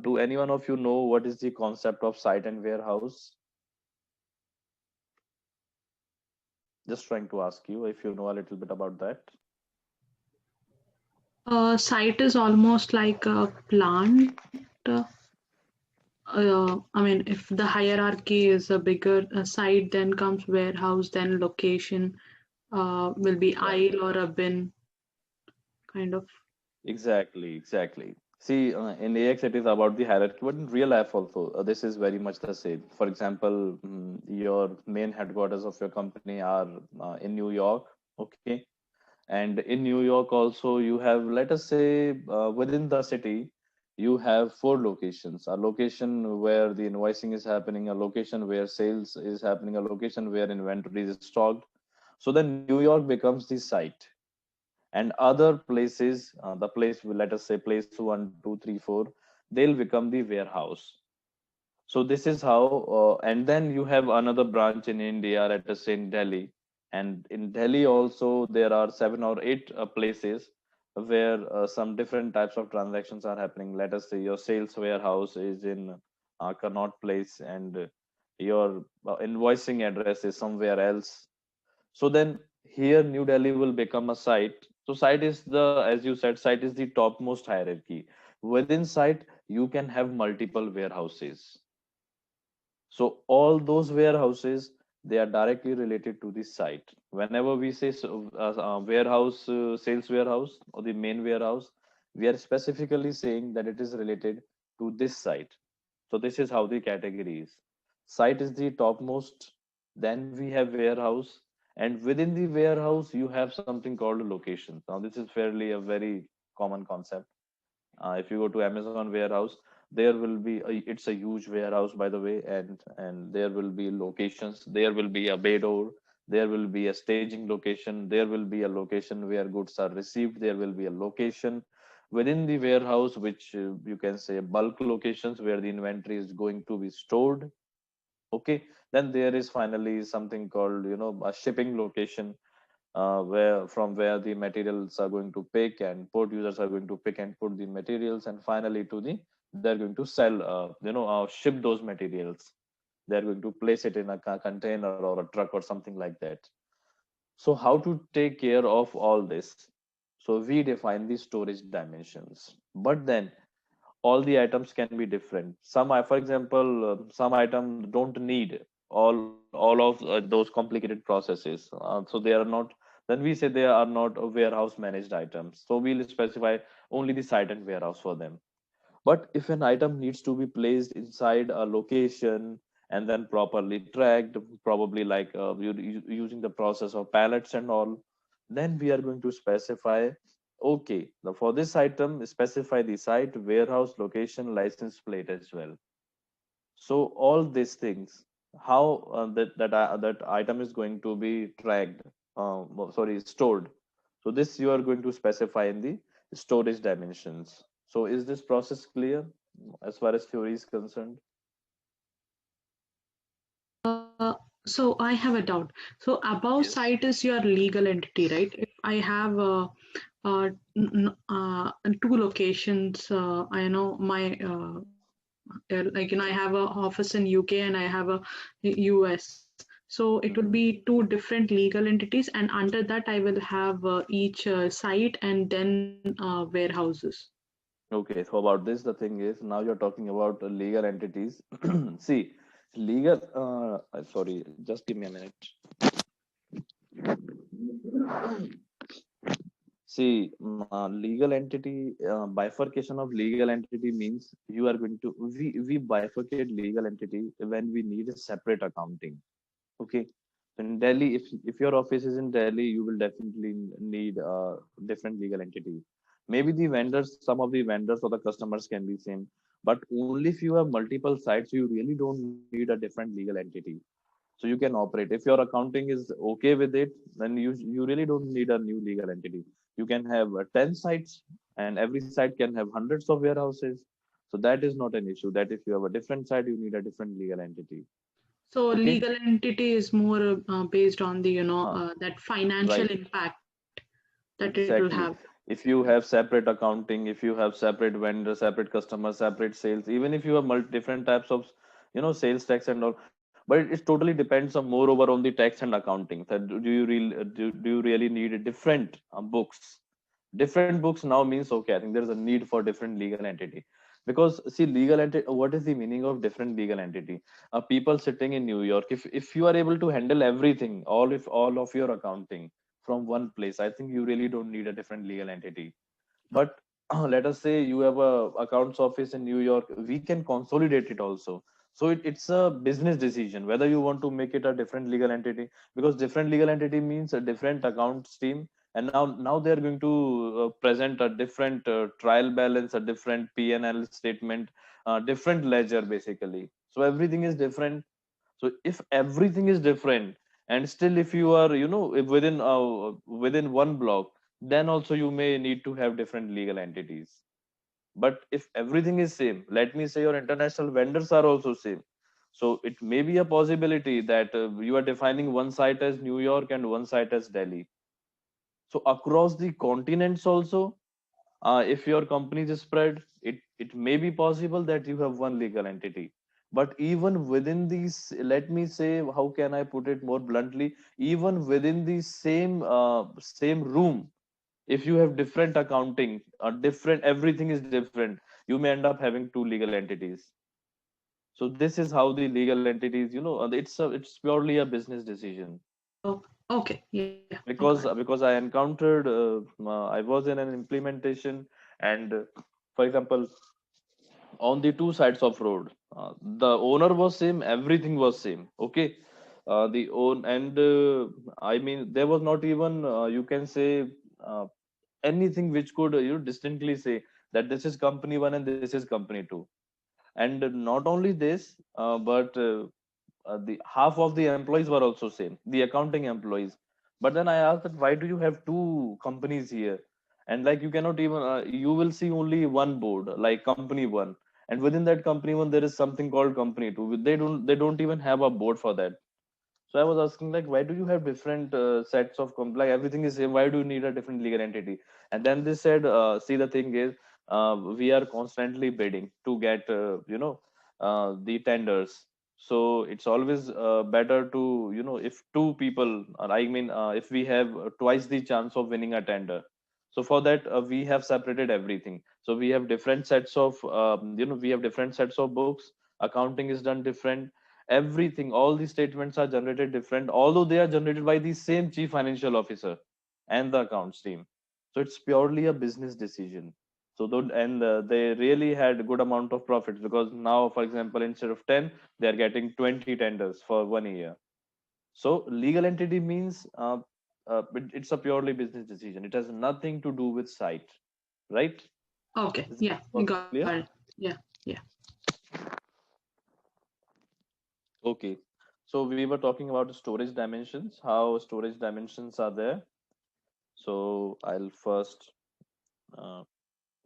Speaker 1: do any one of you know what is the concept of site and warehouse? Just trying to ask you if you know a little bit about that.
Speaker 3: Site is almost like a plant. I mean, if the hierarchy is a bigger site, then comes warehouse, then location will be
Speaker 1: Exactly.
Speaker 3: aisle or a bin kind of.
Speaker 1: Exactly. See, in AX it is about the hierarchy, but in real life also, this is very much the same. For example, your main headquarters of your company are in New York, okay? And in New York also, you have, let us say, within the city, you have four locations: a location where the invoicing is happening, a location where sales is happening, a location where inventory is stocked. So then New York becomes the site, and other places, the place, let us say place 1 2 3 4, they'll become the warehouse. So this is how, and then you have another branch in India, let us say in Delhi. And in Delhi also, there are 7 or 8 places where some different types of transactions are happening. Let us say your sales warehouse is in Connaught Place, and your invoicing address is somewhere else. So then here New Delhi will become a site. So site is the, as you said, site is the topmost hierarchy. Within site, you can have multiple warehouses. So all those warehouses, they are directly related to the site. Whenever we say warehouse, sales warehouse or the main warehouse, we are specifically saying that it is related to this site. So this is how the category is. Site is the topmost, then we have warehouse, and within the warehouse you have something called location. Now this is fairly a very common concept. If you go to Amazon warehouse, there will be it's a huge warehouse, by the way, and there will be locations. There will be a bay door. There will be a staging location. There will be a location where goods are received. There will be a location within the warehouse, which you can say bulk locations where the inventory is going to be stored. Okay, then there is finally something called, a shipping location, where the materials are going to pick, and port users are going to pick and put the materials, and finally to the, they're going to sell, ship those materials. They're going to place it in a container or a truck or something like that. So how to take care of all this? So we define the storage dimensions, but then all the items can be different. For example, some items don't need all of those complicated processes, so they are not, then we say they are not warehouse managed items, so we'll specify only the site and warehouse for them. But if an item needs to be placed inside a location and then properly tracked, probably like using the process of pallets and all, then we are going to specify, okay, now for this item, specify the site, warehouse, location, license plate as well. So all these things, how that item is going to be tracked, stored. So this you are going to specify in the storage dimensions. So is this process clear as far as theory is concerned?
Speaker 3: So I have a doubt. So above
Speaker 1: Yes.
Speaker 3: site is your legal entity, right? If I have two locations, I know my I have a office in UK and I have a US. So it would
Speaker 1: Mhm.
Speaker 3: be two different legal entities, and under that I will have each site and then warehouses.
Speaker 1: Okay, so about this, the thing is, now you're talking about legal entities. See, legal, sorry, just give me a minute. See, legal entity, bifurcation of legal entity means you are going to, we bifurcate legal entity when we need a separate accounting. Okay. In Delhi, if your office is in Delhi, you will definitely need a different legal entity. Maybe the vendors, some of the vendors or the customers can be same, but only if you have multiple sites, you really don't need a different legal entity. So you can operate. If your accounting is okay with it, then you really don't need a new legal entity. You can have 10 sites, and every site can have hundreds of warehouses. So that is not an issue. That if you have a different site, you need a different legal entity.
Speaker 3: So
Speaker 1: Okay.
Speaker 3: legal entity is more based on the
Speaker 1: Uh,
Speaker 3: that financial
Speaker 1: right.
Speaker 3: impact that it will have.
Speaker 1: Exactly. If you have separate accounting, if you have separate vendor, separate customer, separate sales, even if you have different types of, sales tax and all, but it totally depends on moreover on the tax and accounting. That do you really need different books? Different books now means okay. I think there is a need for different legal entity. Because see, legal entity, what is the meaning of different legal entity? People sitting in New York, if you are able to handle everything, all of your accounting from one place, I think you really don't need a different legal entity. But let us say you have a accounts office in New York, we can consolidate it also. So it's a business decision whether you want to make it a different legal entity, because different legal entity means a different accounts team. And now they are going to present a different trial balance, a different P&L statement, different ledger basically. So everything is different. So if everything is different, and still if you are, if within one block, then also you may need to have different legal entities. But if everything is same, let me say your international vendors are also same, so it may be a possibility that you are defining one site as New York and one site as Delhi. So across the continents also, if your company is spread, it may be possible that you have one legal entity. But even within these, let me say, how can I put it more bluntly, even within the same room, if you have different accounting, different, everything is different, you may end up having two legal entities. So this is how the legal entities, it's purely a business decision.
Speaker 3: Oh, okay. Yeah, I got it.
Speaker 1: Because I encountered, I was in an implementation, and for example, on the two sides of road, the owner was same, everything was same, okay. The own and I mean, there was not even, you can say, uh, anything which could, distinctly say that this is company one and this is company two. And not only this, but the half of the employees were also same, the accounting employees. But then I asked that why do you have two companies here? And like, you cannot even, you will see only one board like company one, and within that company one there is something called company two. They don't even have a board for that. So I was asking, like, why do you have different sets of like everything is same, why do you need a different legal entity? And then they said, see, the thing is, we are constantly bidding to get, the tenders. So it's always better to, if two people, I mean, if we have twice the chance of winning a tender, so for that, we have separated everything. So we have different sets of, we have different sets of books. Accounting is done different. Everything, all the statements are generated different, although they are generated by the same chief financial officer and the accounts team. So it's purely a business decision. So and they really had a good amount of profits, because now, for example, instead of 10, they are getting 20 tenders for 1 year. So legal entity means, it's a purely business decision, it has nothing to do with site, right?
Speaker 3: Okay.
Speaker 1: Is it
Speaker 3: Yeah, we
Speaker 1: was it
Speaker 3: got it.
Speaker 1: clear?
Speaker 3: Yeah, yeah.
Speaker 1: Okay. So we were talking about storage dimensions, how storage dimensions are there. So I'll first, uh,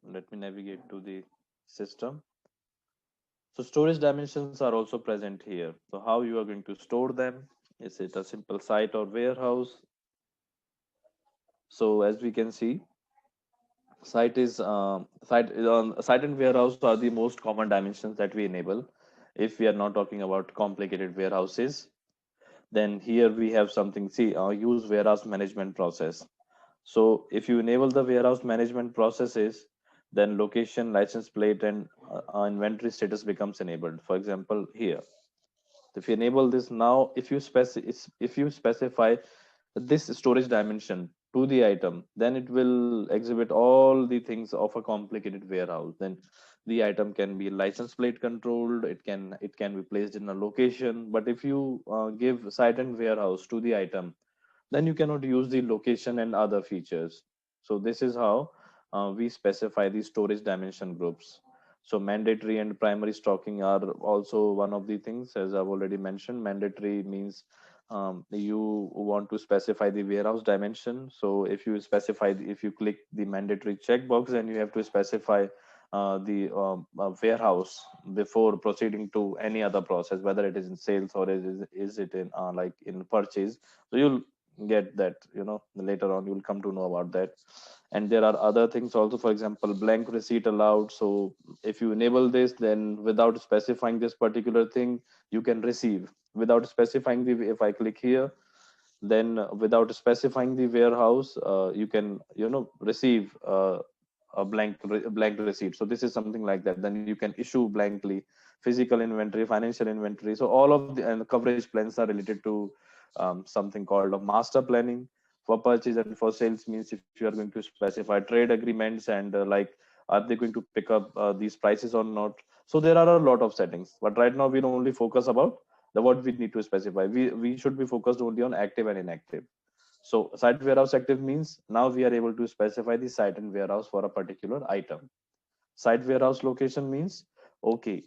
Speaker 1: let me navigate to the system. So storage dimensions are also present here. So how you are going to store them? Is it a simple site or warehouse? So as we can see, site and warehouse are the most common dimensions that we enable. If we are not talking about complicated warehouses, then here we have something. See, use warehouse management process. So if you enable the warehouse management processes, then location, license plate, and inventory status becomes enabled. For example, here, if you enable this now, if you specify this storage dimension to the item, then it will exhibit all the things of a complicated warehouse. Then the item can be license plate controlled, it can be placed in a location. But if you give site and warehouse to the item, then you cannot use the location and other features. So this is how we specify the storage dimension groups. So mandatory and primary stocking are also one of the things. As I've already mentioned, mandatory means, you want to specify the warehouse dimension. So if you click the mandatory checkbox, then you have to specify the warehouse before proceeding to any other process, whether it is in sales or is it in, like, in purchase. So you'll get that, later on you'll come to know about that. And there are other things also, for example, blank receipt allowed. So if you enable this, then without specifying this particular thing, you can receive without specifying the, if I click here, then without specifying the warehouse, you can, receive blank receipt. So this is something like that. Then you can issue blankly physical inventory, financial inventory. So all of the and coverage plans are related to something called a master planning for purchase and for sales. Means if you are going to specify trade agreements and like are they going to pick up these prices or not. So there are a lot of settings, but right now we only focus about the what we need to specify. We should be focused only on active and inactive. So site warehouse active means now we are able to specify the site and warehouse for a particular item. Site warehouse location means okay,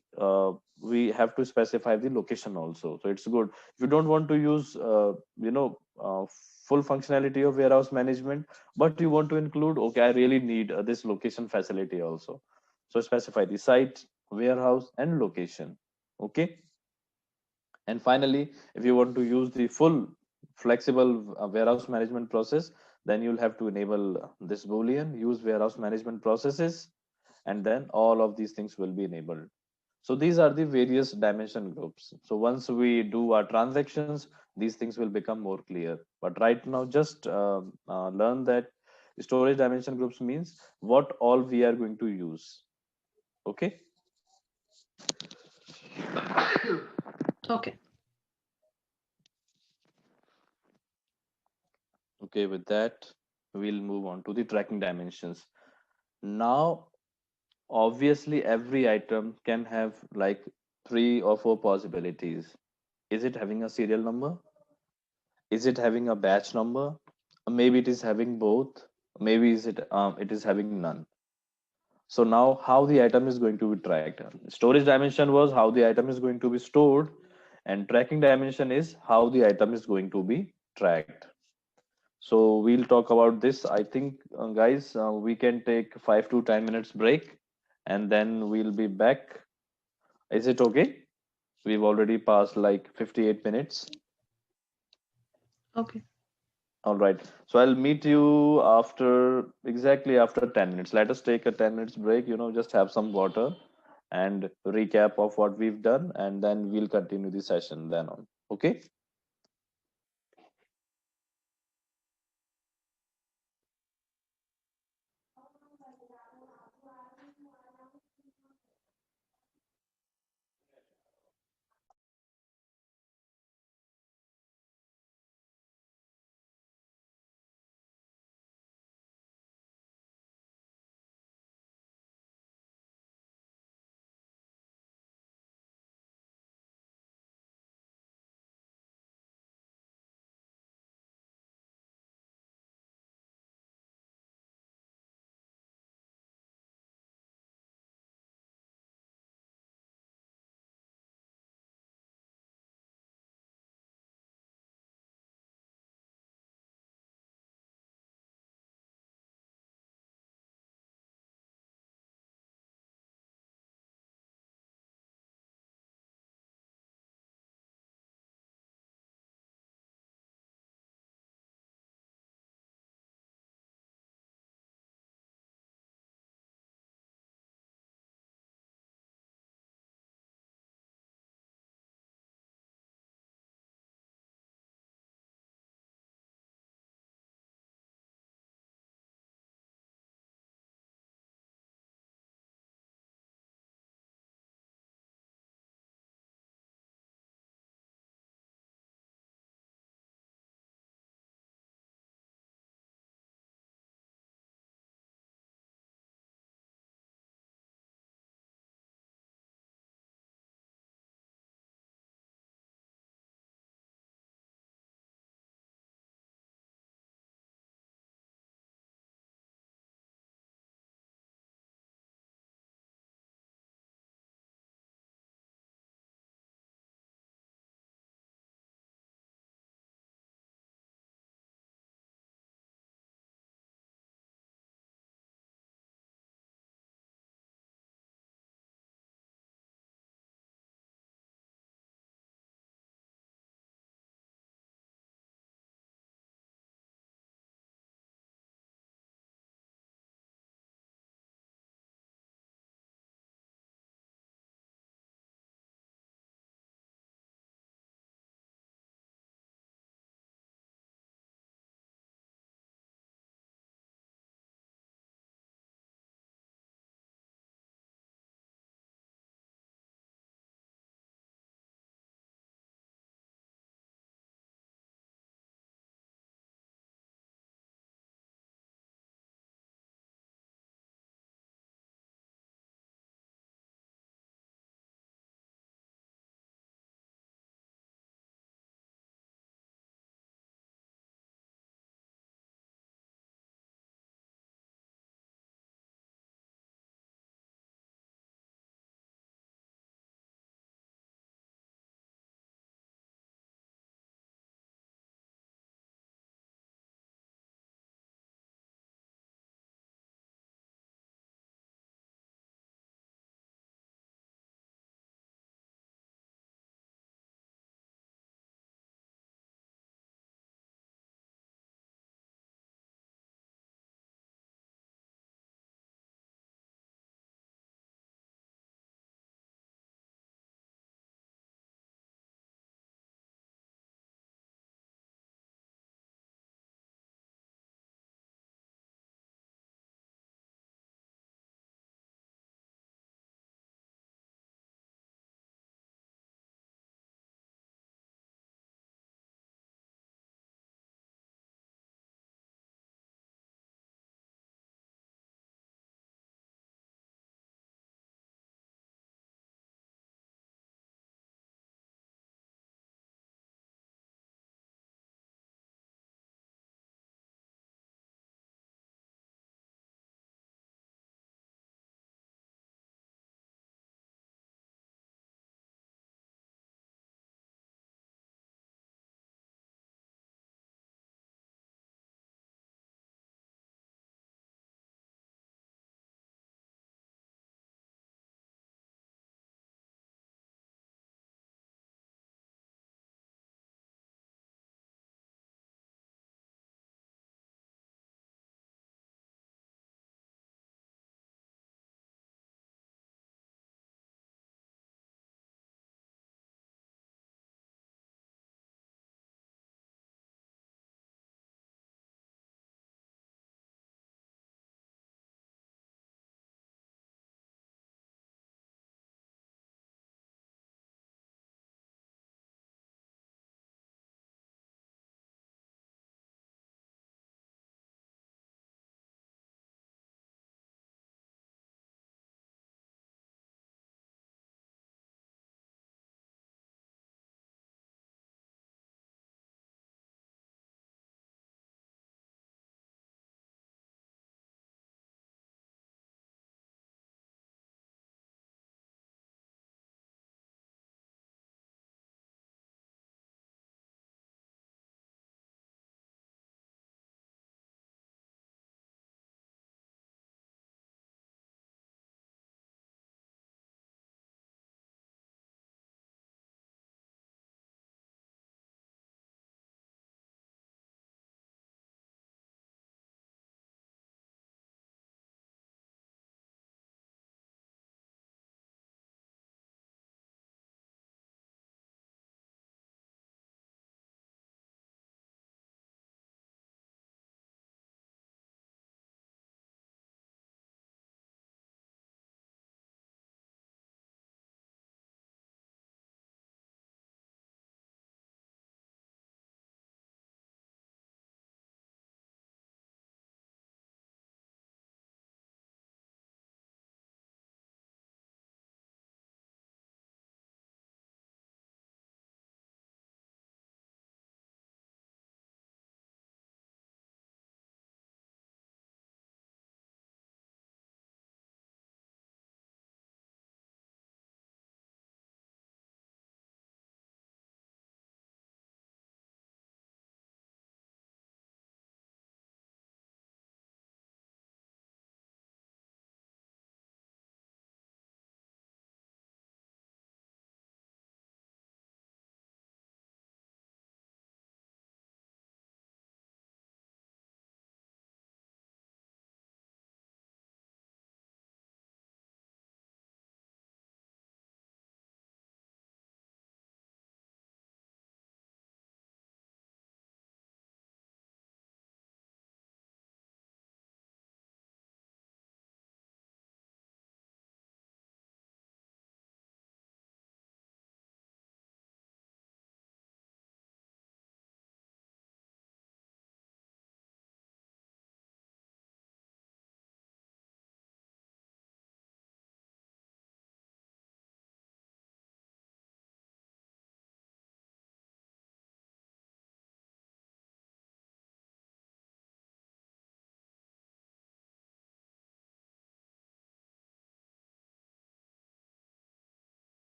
Speaker 1: we have to specify the location also. So it's good if you don't want to use full functionality of warehouse management, but you want to include okay, I really need this location facility also. So specify the site, warehouse, and location. Okay. And finally, if you want to use the full flexible warehouse management process, then you'll have to enable this Boolean, use warehouse management processes, and then all of these things will be enabled. So these are the various dimension groups. So once we do our transactions, these things will become more clear. But right now, just learn that storage dimension groups means what all we are going to use. Okay.
Speaker 3: Okay.
Speaker 1: Okay, with that, we'll move on to the tracking dimensions. Now, obviously, every item can have like 3 or 4 possibilities. Is it having a serial number? Is it having a batch number? Maybe it is having both. Maybe it is having none. So now how the item is going to be tracked. Storage dimension was how the item is going to be stored, and tracking dimension is how the item is going to be tracked. So we'll talk about this. I think, guys, we can take 5 to 10 minutes break, and then we'll be back. Is it okay? We've already passed like 58 minutes.
Speaker 3: Okay.
Speaker 1: All right. So I'll meet you after exactly after 10 minutes. Let us take a 10 minutes break, just have some water and recap of what we've done, and then we'll continue the session then on. Okay.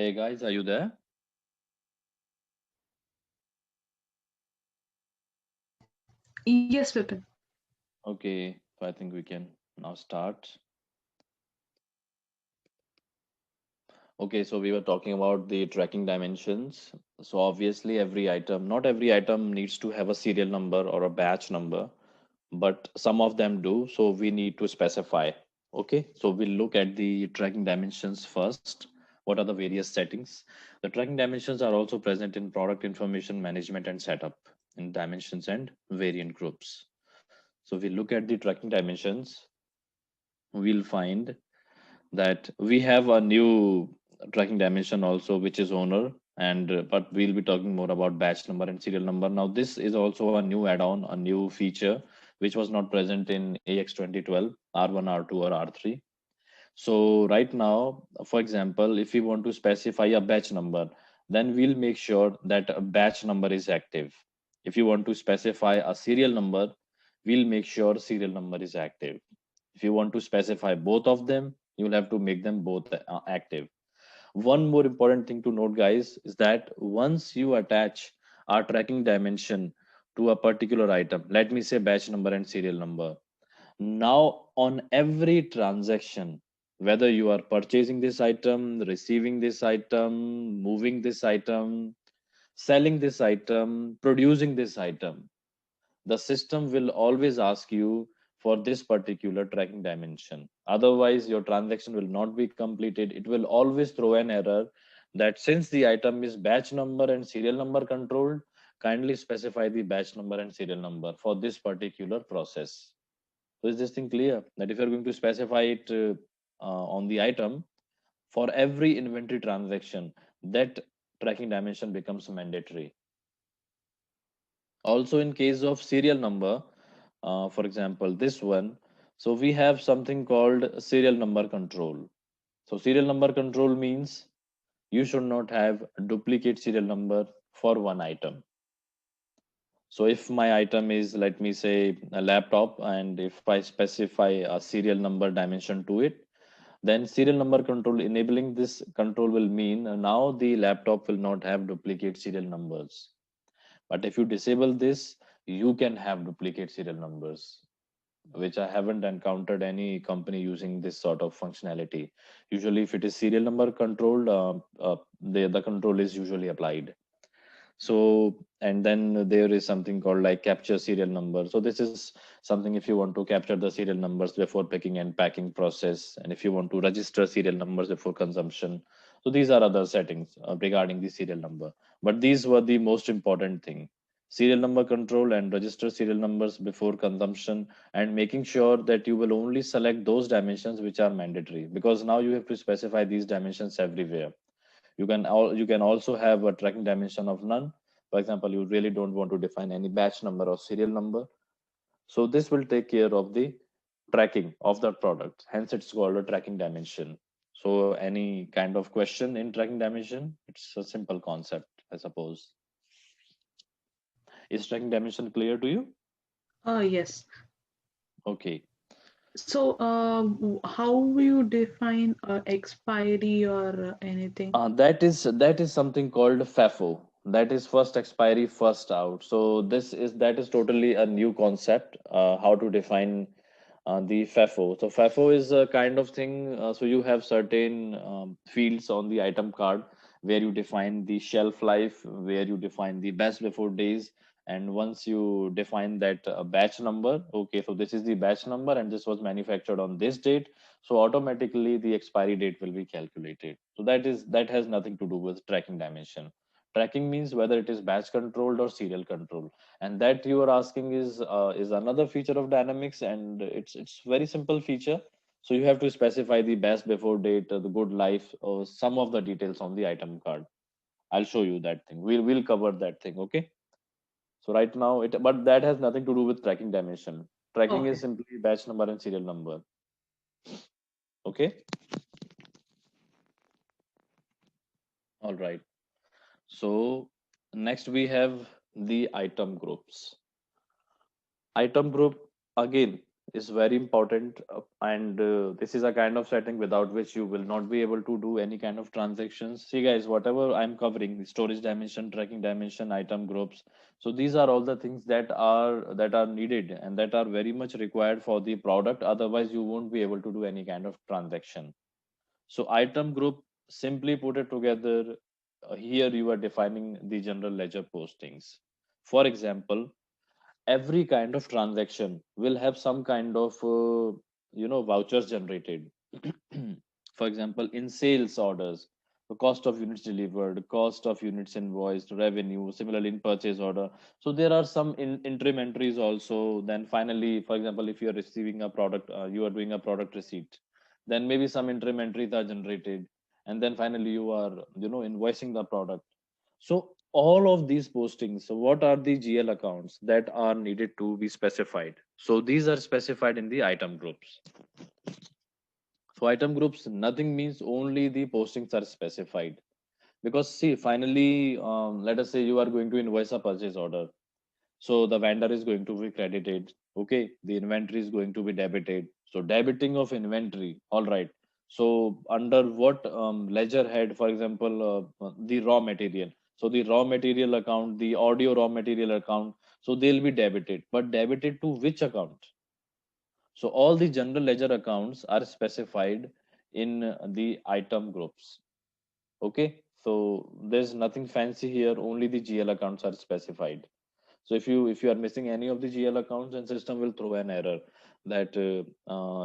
Speaker 1: Hey guys, are you there?
Speaker 3: Yes, Vipin.
Speaker 1: Okay, so I think we can now start. Okay, so we were talking about the tracking dimensions. So obviously not every item needs to have a serial number or a batch number, but some of them do. So we need to specify. Okay, so we'll look at the tracking dimensions first. What are the various settings? The tracking dimensions are also present in product information management and setup in dimensions and variant groups. So we look at the tracking dimensions, we'll find that we have a new tracking dimension also, which is owner, and but we'll be talking more about batch number and serial number. Now this is also a new add-on, a new feature which was not present in AX 2012 R1, R2 or R3. So right now, for example, if we want to specify a batch number, then we'll make sure that a batch number is active. If you want to specify a serial number, we'll make sure serial number is active. If you want to specify both of them, you'll have to make them both active. One more important thing to note, guys, is that once you attach our tracking dimension to a particular item, let me say batch number and serial number, now on every transaction, whether you are purchasing this item, receiving this item, moving this item, selling this item, producing this item, the system will always ask you for this particular tracking dimension. Otherwise, your transaction will not be completed. It will always throw an error that since the item is batch number and serial number controlled, kindly specify the batch number and serial number for this particular process. So is this thing clear? That if you're going to specify it on the item for every inventory transaction, that tracking dimension becomes mandatory. Also, in case of serial number, for example, this one, so we have something called serial number control. So serial number control means you should not have duplicate serial number for one item. So if my item is, let me say, a laptop, and if I specify a serial number dimension to it, then serial number control, enabling this control will mean now the laptop will not have duplicate serial numbers. But if you disable this, you can have duplicate serial numbers, which I haven't encountered any company using this sort of functionality. Usually, if it is serial number controlled, the control is usually applied. So, and then there is something called like capture serial number. So this is something if you want to capture the serial numbers before picking and packing process, and if you want to register serial numbers before consumption. So these are other settings regarding the serial number. But these were the most important thing: serial number control and register serial numbers before consumption, and making sure that you will only select those dimensions which are mandatory, because now you have to specify these dimensions everywhere. You can also have a tracking dimension of none. For example, you really don't want to define any batch number or serial number. So this will take care of the tracking of that product. Hence, it's called a tracking dimension. So any kind of question in tracking dimension, it's a simple concept, I suppose. Is tracking dimension clear to you?
Speaker 3: Yes.
Speaker 1: Okay.
Speaker 3: So, how will you define expiry or anything?
Speaker 1: That is something called FAFO. That is first expiry, first out. So that is totally a new concept. How to define the FAFO. So FAFO is a kind of thing. So you have certain fields on the item card where you define the shelf life, where you define the best before days, and once you define that batch number, okay, so this is the batch number, and this was manufactured on this date, so automatically the expiry date will be calculated. So that has nothing to do with tracking dimension. Tracking means whether it is batch controlled or serial control, and that you are asking is another feature of Dynamics, and it's very simple feature. So you have to specify the best before date, the good life, or some of the details on the item card. I'll show you that thing. We'll cover that thing. Okay. So right now but that has nothing to do with tracking dimension. Tracking is
Speaker 3: Okay.
Speaker 1: simply batch number and serial number. Okay. All right. So next we have the item groups. Item group, again, is very important, and this is a kind of setting without which you will not be able to do any kind of transactions. See guys, whatever I'm covering, the storage dimension, tracking dimension, item groups, so these are all the things that are needed and that are very much required for the product, otherwise you won't be able to do any kind of transaction. So item group, simply put it together, here you are defining the general ledger postings. For example, every kind of transaction will have some kind of vouchers generated. For example, in sales orders, the cost of units delivered, cost of units invoiced, revenue. Similarly, in purchase order, so there are some interim entries also. Then finally, for example, if you are receiving a product, you are doing a product receipt, then maybe some interim entries are generated, and then finally you are invoicing the product. So all of these postings, so what are the GL accounts that are needed to be specified? So these are specified in the item groups. So item groups, nothing means only the postings are specified. Because see, finally, let us say you are going to invoice a purchase order. So the vendor is going to be credited. Okay, the inventory is going to be debited. So debiting of inventory, all right. So under what ledger head, for example, the raw material. So the raw material account, the audio raw material account, so they'll be debited. But debited to which account? So all the general ledger accounts are specified in the item groups. Okay, so there's nothing fancy here. Only the GL accounts are specified. So if you are missing any of the GL accounts, then system will throw an error that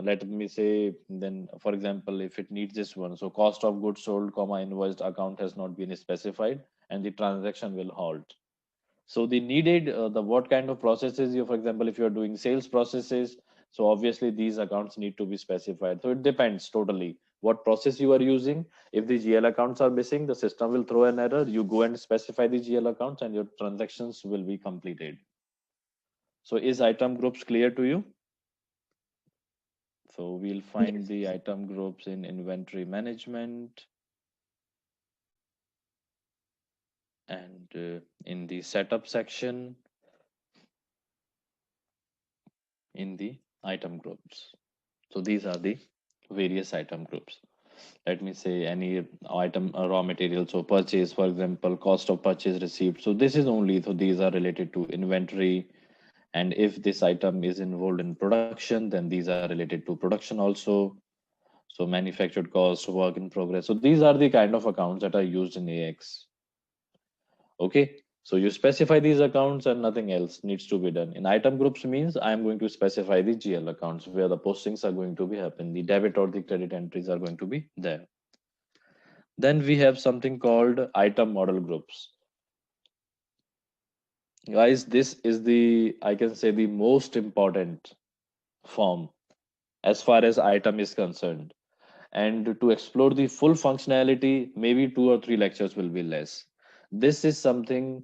Speaker 1: let me say, then for example, if it needs this one, so cost of goods sold, comma invoiced account has not been specified, and the transaction will halt. So the needed the what kind of processes you, for example, if you are doing sales processes, so obviously these accounts need to be specified. So it depends totally what process you are using. If the GL accounts are missing, the system will throw an error. You go and specify the GL accounts, and your transactions will be completed. So is item groups clear to you? So we'll find
Speaker 3: Yes.
Speaker 1: the item groups in inventory management, and in the setup section, in the item groups. So these are the various item groups. Let me say any item, raw material. So purchase, for example, cost of purchase received. So this is only, so these are related to inventory. And if this item is involved in production, then these are related to production also. So manufactured cost, work in progress. So these are the kind of accounts that are used in AX. Okay. So you specify these accounts and nothing else needs to be done. In item groups means I'm going to specify the GL accounts where the postings are going to be happen. The debit or the credit entries are going to be there. Then we have something called item model groups. Guys, this is the, I can say, the most important form as far as item is concerned. And to explore the full functionality, maybe 2 or 3 lectures will be less. This is something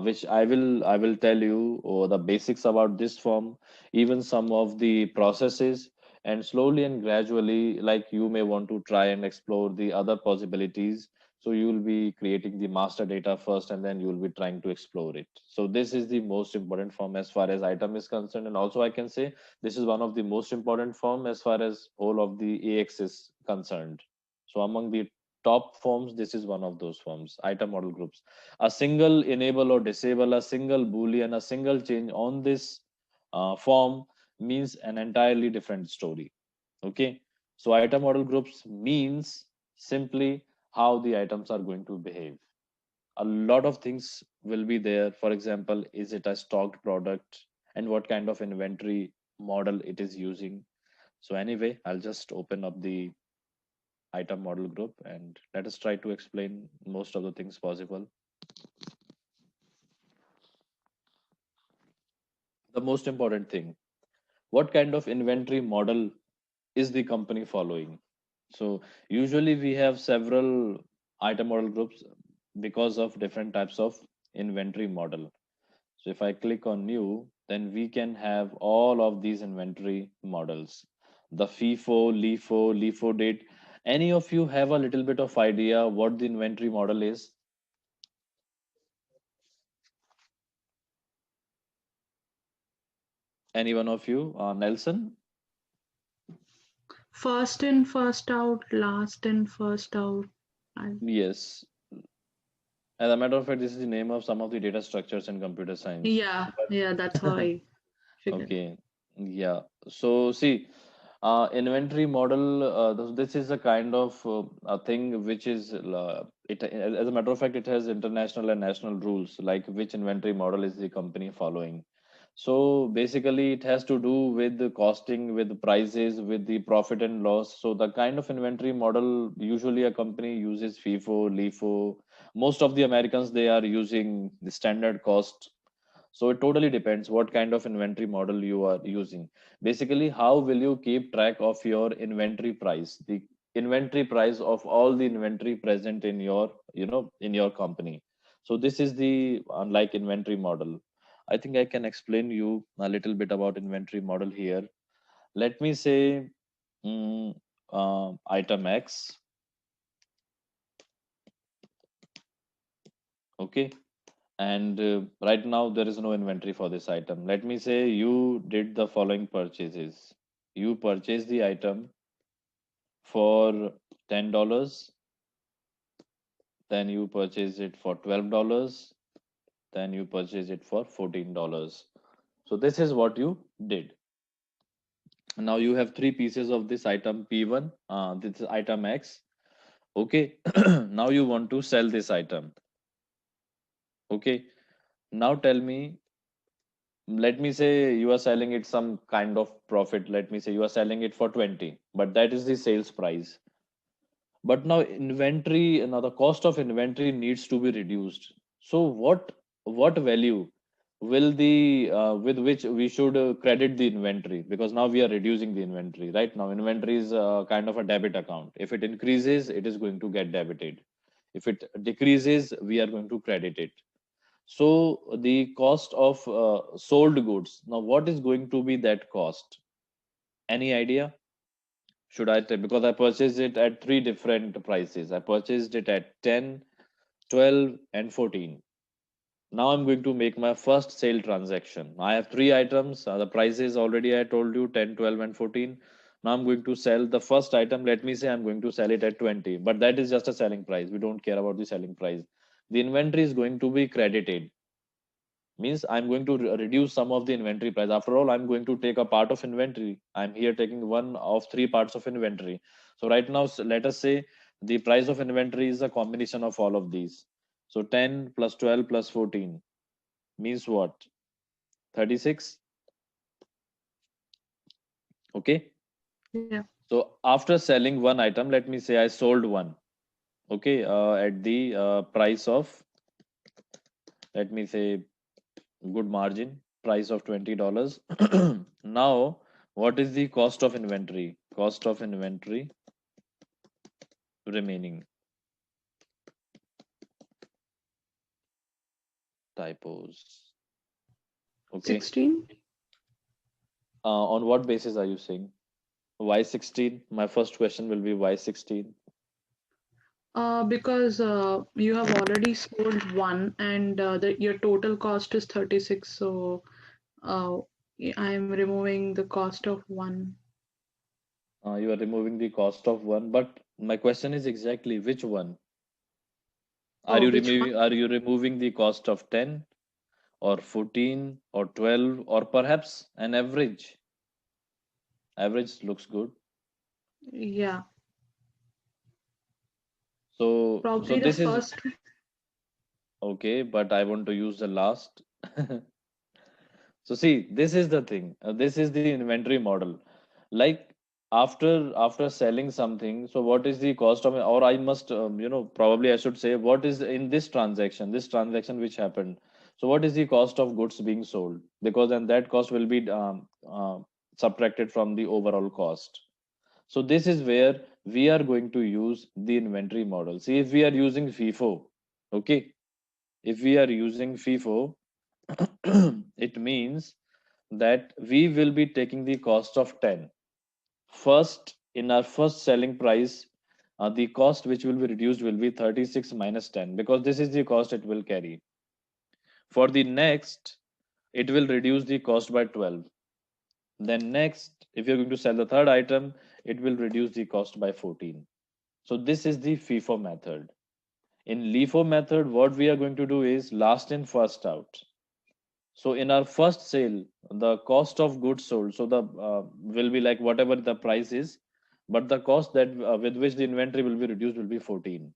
Speaker 1: which I will tell you, or the basics about this form, even some of the processes, and slowly and gradually, like you may want to try and explore the other possibilities. So you will be creating the master data first, and then you will be trying to explore it. So this is the most important form as far as item is concerned, and also I can say this is one of the most important form as far as whole of the AX is concerned. So among the top forms, this is one of those forms, item model groups. A single enable or disable, a single boolean, a single change on this form means an entirely different story. Okay, so item model groups means simply how the items are going to behave. A lot of things will be there. For example, is it a stocked product, and what kind of inventory model it is using. So anyway, I'll just open up the item model group and let us try to explain most of the things possible. The most important thing, what kind of inventory model is the company following? So usually we have several item model groups because of different types of inventory model. So if I click on new, then we can have all of these inventory models. The FIFO, LIFO, LIFO date. Any of you have a little bit of idea what the inventory model is? Any one of you? Nelson?
Speaker 3: First in, first out, last in, first out. I,
Speaker 1: Yes. As a matter of fact, this is the name of some of the data structures in computer science.
Speaker 3: yeah,
Speaker 1: But
Speaker 3: yeah, that's how I figured.
Speaker 1: okay, yeah. So see, inventory model. This is a kind of a thing which is it. As a matter of fact, it has international and national rules, like which inventory model is the company following. So basically, it has to do with the costing, with the prices, with the profit and loss. So the kind of inventory model usually a company uses FIFO, LIFO. Most of the Americans they are using the standard cost. So it totally depends what kind of inventory model you are using. Basically, how will you keep track of your inventory price, the inventory price of all the inventory present in your, in your company. So this is the unlike inventory model. I think I can explain you a little bit about inventory model here. Let me say mm, item X. Okay. And right now there is no inventory for this item. Let me say you did the following purchases. You purchased the item for $10, then you purchase it for $12, then you purchase it for $14. So this is what you did. Now you have three pieces of this item P1, this is item X. Okay. Now you want to sell this item. Okay. Now tell me, let me say you are selling it some kind of profit. Let me say you are selling it for 20, but that is the sales price. But now inventory, now the cost of inventory needs to be reduced. So what value will the with which we should credit the inventory, because now we are reducing the inventory. Right now inventory is kind of a debit account. If it increases, it is going to get debited. If it decreases, we are going to credit it. So the cost of sold goods, now what is going to be that cost? Any idea? Should I take, because I purchased it at three different prices. I purchased it at 10, 12, and 14. Now I'm going to make my first sale transaction. I have three items. The prices already I told you 10, 12, and 14. Now I'm going to sell the first item. Let me say I'm going to sell it at 20, but that is just a selling price. We don't care about the selling price. The inventory is going to be credited, means I'm going to reduce some of the inventory price. After all, I'm going to take a part of inventory. I'm here taking one of three parts of inventory. So right now, let us say the price of inventory is a combination of all of these. So 10 plus 12 plus 14 means what? 36. Okay.
Speaker 3: Yeah.
Speaker 1: So after selling one item, let me say I sold one. Okay. At the price of, let me say, good margin, price of $20. Now, what is the cost of inventory? Cost of inventory remaining. Typos. Okay.
Speaker 3: 16.
Speaker 1: On what basis are you saying? Why 16? My first question will be why 16?
Speaker 3: Because you have already sold one and your total cost is 36. So uh, I am removing the cost of one.
Speaker 1: You are removing the cost of one, but my question is exactly which one?
Speaker 3: Oh, which one?
Speaker 1: Are you removing the cost of 10 or 14 or 12 or perhaps an average? Average looks good.
Speaker 3: Yeah,
Speaker 1: So
Speaker 3: probably the
Speaker 1: this is
Speaker 3: first.
Speaker 1: okay, but I want to use the last. So see, this is the thing. This is the inventory model. Like after selling something, so what is the cost of, or I must, probably I should say, what is in this transaction which happened. So what is the cost of goods being sold? Because then that cost will be subtracted from the overall cost. So this is where we are going to use the inventory model. See, if we are using FIFO, okay, if we are using FIFO, it means that we will be taking the cost of 10 first. In our first selling price, the cost which will be reduced will be 36 minus 10, because this is the cost it will carry. For the next, it will reduce the cost by 12. Then next, if you're going to sell the third item, it will reduce the cost by 14. So this is the FIFO method. In LIFO method, what we are going to do is last in, first out. So in our first sale, the cost of goods sold, so the will be like whatever the price is, but the cost that with which the inventory will be reduced will be 14.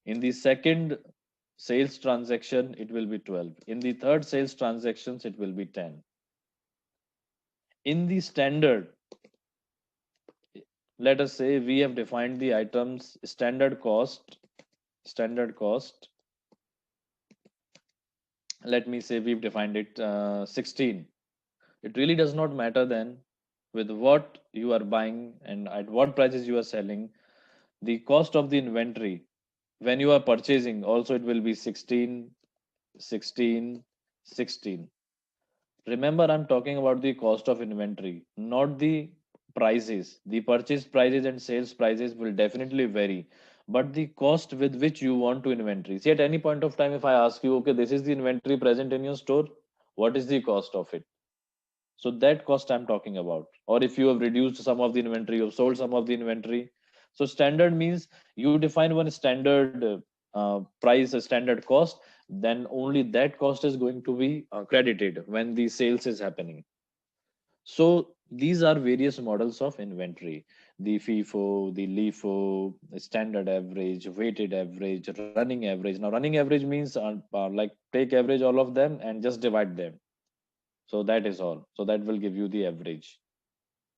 Speaker 1: In the second sales transaction, it will be 12. In the third sales transactions, it will be 10. In the standard, let us say we have defined the items standard cost. Let me say we've defined it 16. It really does not matter then with what you are buying and at what prices you are selling. The cost of the inventory when you are purchasing also it will be 16, 16, 16. Remember, I'm talking about the cost of inventory, not the prices. The purchase prices and sales prices will definitely vary, but the cost with which you want to inventory. See, at any point of time, if I ask you, okay, this is the inventory present in your store, what is the cost of it? So that cost I'm talking about. Or if you have reduced some of the inventory, you have sold some of the inventory. So standard means you define one standard price, a standard cost, then only that cost is going to be credited when the sales is happening. So these are various models of inventory: the FIFO, the LIFO, the standard average, weighted average, running average. Now, running average means like take average all of them and just divide them. So that is all. So that will give you the average.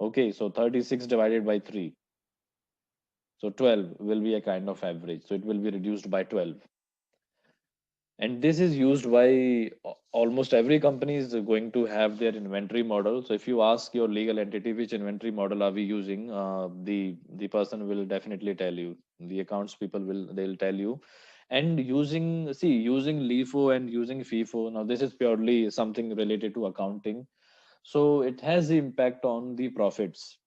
Speaker 1: Okay, so 36 divided by 3. So 12 will be a kind of average. So it will be reduced by 12. And this is used by almost every company is going to have their inventory model. So if you ask your legal entity which inventory model are we using, the person will definitely tell you. The accounts people they'll tell you. And using LIFO and using FIFO. Now this is purely something related to accounting. So it has the impact on the profits.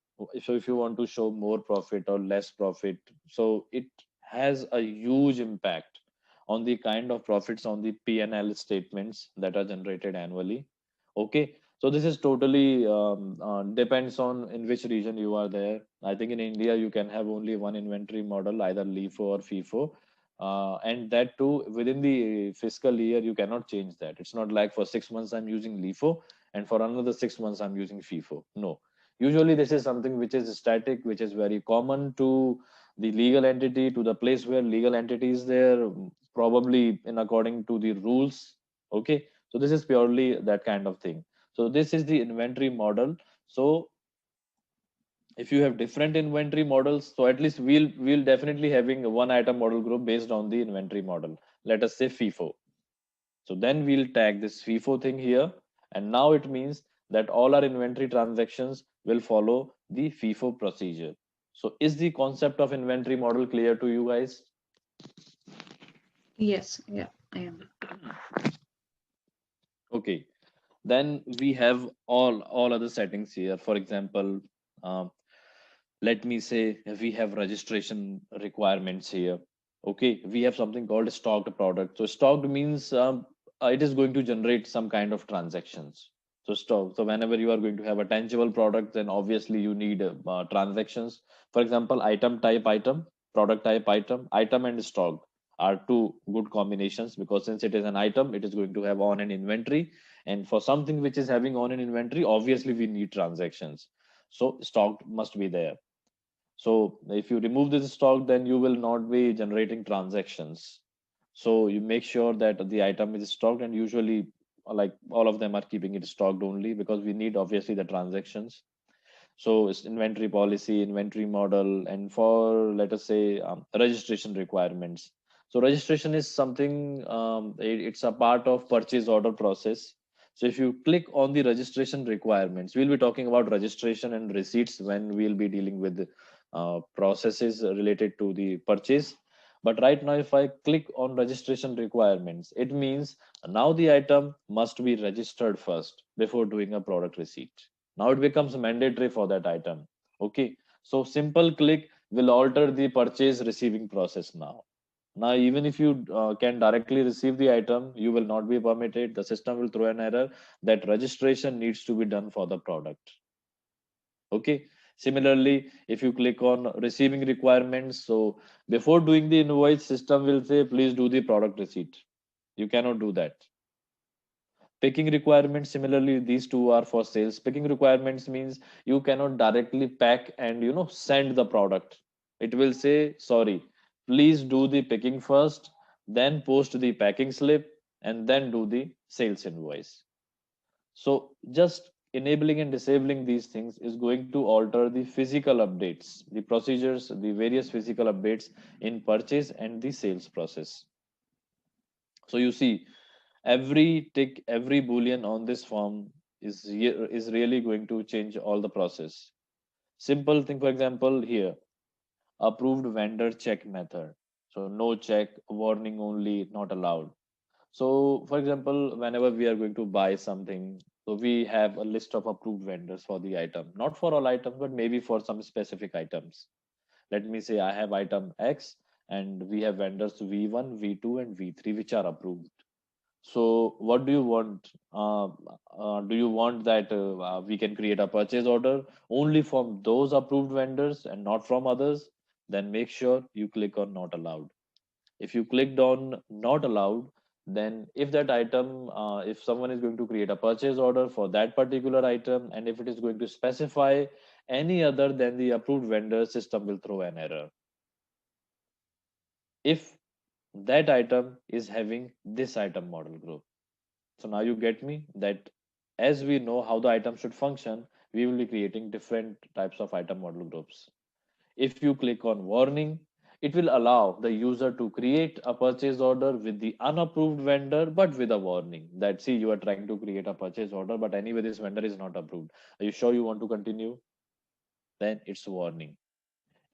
Speaker 1: So if you want to show more profit or less profit, so it has a huge impact on the kind of profits on the P&L statements that are generated annually. Okay, so this is totally depends on in which region you are there. I think in India you can have only one inventory model, either LIFO or FIFO. And that too within the fiscal year you cannot change that. It's not like for 6 months I'm using LIFO and for another 6 months I'm using FIFO. No, usually this is something which is static, which is very common to the legal entity, to the place where legal entity is there, probably in according to the rules. Okay, so this is purely that kind of thing. So this is the inventory model. So if you have different inventory models, so at least we'll definitely having a one item model group based on the inventory model. Let us say FIFO. So then we'll tag this FIFO thing here. And now it means that all our inventory transactions will follow the FIFO procedure. So is the concept of inventory model clear to you guys?
Speaker 3: Yes, yeah, I am.
Speaker 1: Okay. Then we have all other settings here. For example, um, let me say we have registration requirements here. Okay, we have something called stocked product. So stocked means it is going to generate some kind of transactions. So stock. So whenever you are going to have a tangible product, then obviously you need transactions. For example, product type item and stock are two good combinations, because since it is an item, it is going to have on an inventory, and for something which is having on an inventory, obviously we need transactions. So stock must be there. So if you remove this stock, then you will not be generating transactions. So you make sure that the item is stocked, and usually like all of them are keeping it stocked only because we need obviously the transactions. So it's inventory policy, inventory model, and for let us say registration requirements. So registration is something it's a part of purchase order process. So if you click on the registration requirements, we'll be talking about registration and receipts when we'll be dealing with processes related to the purchase. But right now, if I click on registration requirements, it means now the item must be registered first before doing a product receipt. Now it becomes mandatory for that item. Okay, so simple click will alter the purchase receiving process now. Now, even if you can directly receive the item, you will not be permitted. The system will throw an error that registration needs to be done for the product. Okay. Similarly, if you click on receiving requirements, so before doing the invoice, system will say, please do the product receipt. You cannot do that. Picking requirements, similarly, these two are for sales. Picking requirements means you cannot directly pack and send the product. It will say, sorry, please do the picking first, then post the packing slip, and then do the sales invoice. So just enabling and disabling these things is going to alter the physical updates, the procedures, the various physical updates in purchase and the sales process. So you see, every tick, every boolean on this form is really going to change all the process. Simple thing, for example, here, approved vendor check method. So no check, warning only, not allowed. So, for example, whenever we are going to buy something, so we have a list of approved vendors for the item, not for all items, but maybe for some specific items. Let me say I have item X and we have vendors V1, V2, and V3 which are approved. So, what do you want? Do you want that we can create a purchase order only from those approved vendors and not from others? Then make sure you click on not allowed. If you clicked on not allowed, then if that item, if someone is going to create a purchase order for that particular item, and if it is going to specify any other than the approved vendor, system will throw an error. If that item is having this item model group. So now you get me that as we know how the item should function, we will be creating different types of item model groups. If you click on warning, it will allow the user to create a purchase order with the unapproved vendor, but with a warning that, see, you are trying to create a purchase order, but anyway, this vendor is not approved. Are you sure you want to continue? Then it's warning.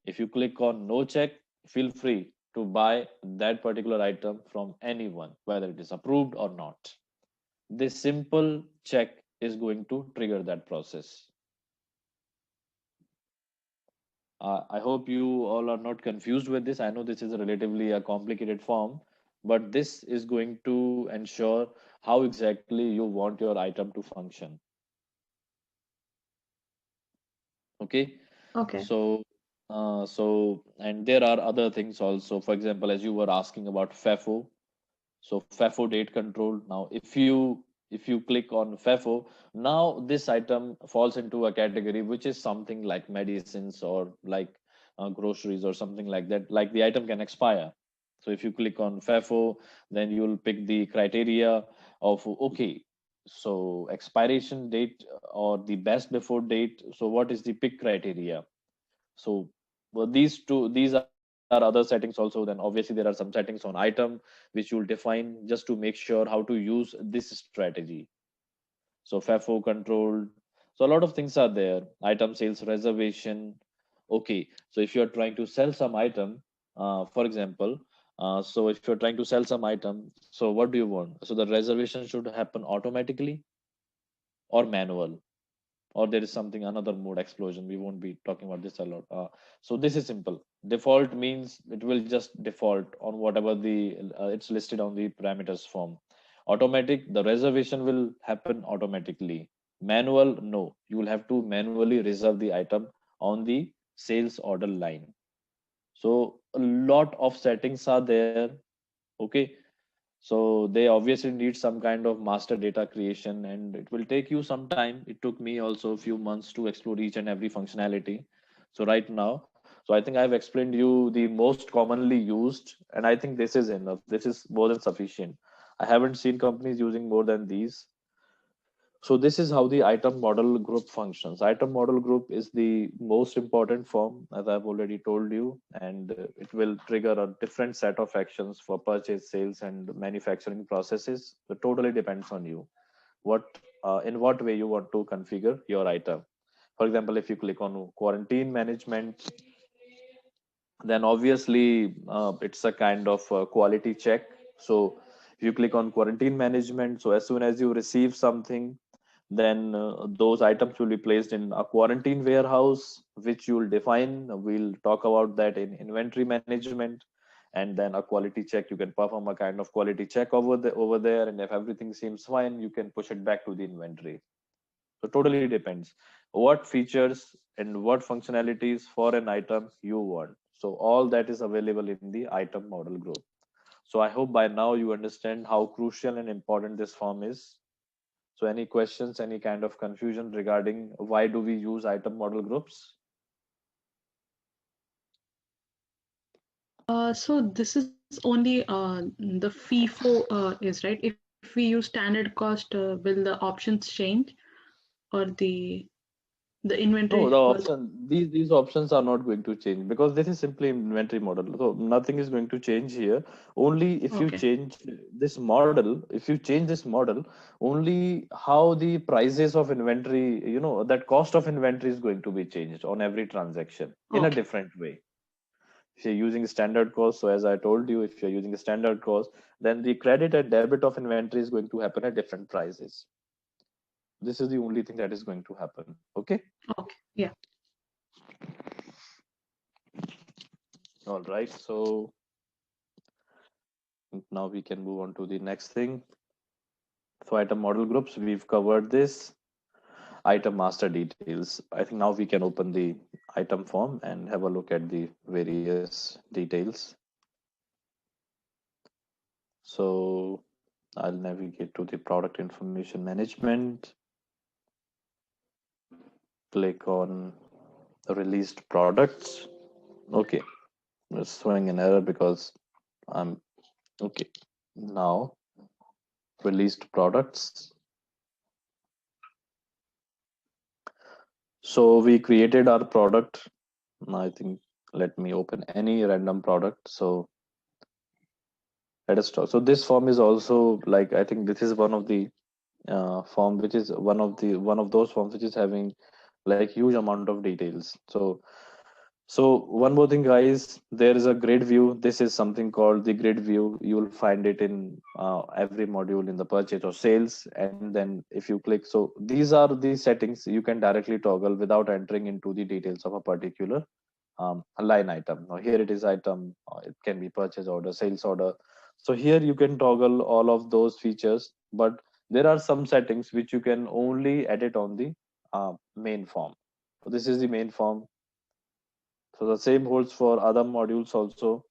Speaker 1: If you click on no check, feel free to buy that particular item from anyone, whether it is approved or not. This simple check is going to trigger that process. I hope you all are not confused with this. I know this is a relatively a complicated form, but this is going to ensure how exactly you want your item to function. Okay,
Speaker 3: Okay.
Speaker 1: and there are other things also. For example, as you were asking about FIFO, so FIFO date control. Now, if you click on FIFO, now this item falls into a category which is something like medicines or like groceries or something like that. Like the item can expire. So if you click on FIFO, then you'll pick the criteria of, okay, so expiration date or the best before date. So what is the pick criteria? So well, these are other settings also. Then obviously there are some settings on item which you'll define just to make sure how to use this strategy. So FIFO controlled. So a lot of things are there. Item sales reservation. Okay, so if you're trying to sell some item, for example, so if you're trying to sell some item, so what do you want? So the reservation should happen automatically or manual, or there is something another mode explosion. We won't be talking about this a lot. So this is simple. Default means it will just default on whatever the it's listed on the parameters form. Automatic, the reservation will happen automatically. Manual, no, you will have to manually reserve the item on the sales order line. So a lot of settings are there. Okay, so they obviously need some kind of master data creation, and it will take you some time. It took me also a few months to explore each and every functionality. So right now, so I think I've explained you the most commonly used, and I think this is enough. This is more than sufficient. I haven't seen companies using more than these. So this is how the item model group functions. Item model group is the most important form, as I've already told you, and it will trigger a different set of actions for purchase, sales, and manufacturing processes. It totally depends on you. What in what way you want to configure your item. For example, if you click on quarantine management, then obviously it's a kind of quality check. So if you click on quarantine management, so as soon as you receive something, then those items will be placed in a quarantine warehouse which you will define. We'll talk about that in inventory management. and then a quality check. You can perform a kind of quality check over there, and if everything seems fine, you can push it back to the inventory. So totally depends what features and what functionalities for an item you want. So all that is available in the item model group. So I hope by now you understand how crucial and important this form is. So any questions, any kind of confusion regarding why do we use item model groups?
Speaker 3: So this is only the FIFO is right. If we use standard cost, will the options change, or the inventory
Speaker 1: No, the
Speaker 3: cost?
Speaker 1: option these options are not going to change because this is simply inventory model. So nothing is going to change here. Only if you
Speaker 3: Okay.
Speaker 1: change this model, if you change this model, only how the prices of inventory, that cost of inventory is going to be changed on every transaction in a
Speaker 3: Okay.
Speaker 1: different way. If you're using standard cost, so as I told you, if you're using a standard cost, then the credit and debit of inventory is going to happen at different prices. This is the only thing that is going to happen. Okay.
Speaker 3: Okay. Yeah.
Speaker 1: All right. So now we can move on to the next thing. So item model groups, we've covered this. Item master details. I think now we can open the item form and have a look at the various details. So I'll navigate to the product information management, click on released products. Okay, it's showing an error because I'm okay. Now released products. So we created our product. Now I think let me open any random product. So let us talk. So this form is also like, I think this is one of the form which is one of those forms which is having like huge amount of details. So one more thing, guys, there is a grid view. This is something called the grid view. You will find it in every module in the purchase or sales. And then if you click, so these are the settings you can directly toggle without entering into the details of a particular line item. Now here it is item, it can be purchase order, sales order. So here you can toggle all of those features, but there are some settings which you can only edit on the main form. So this is the main form. So the same holds for other modules also.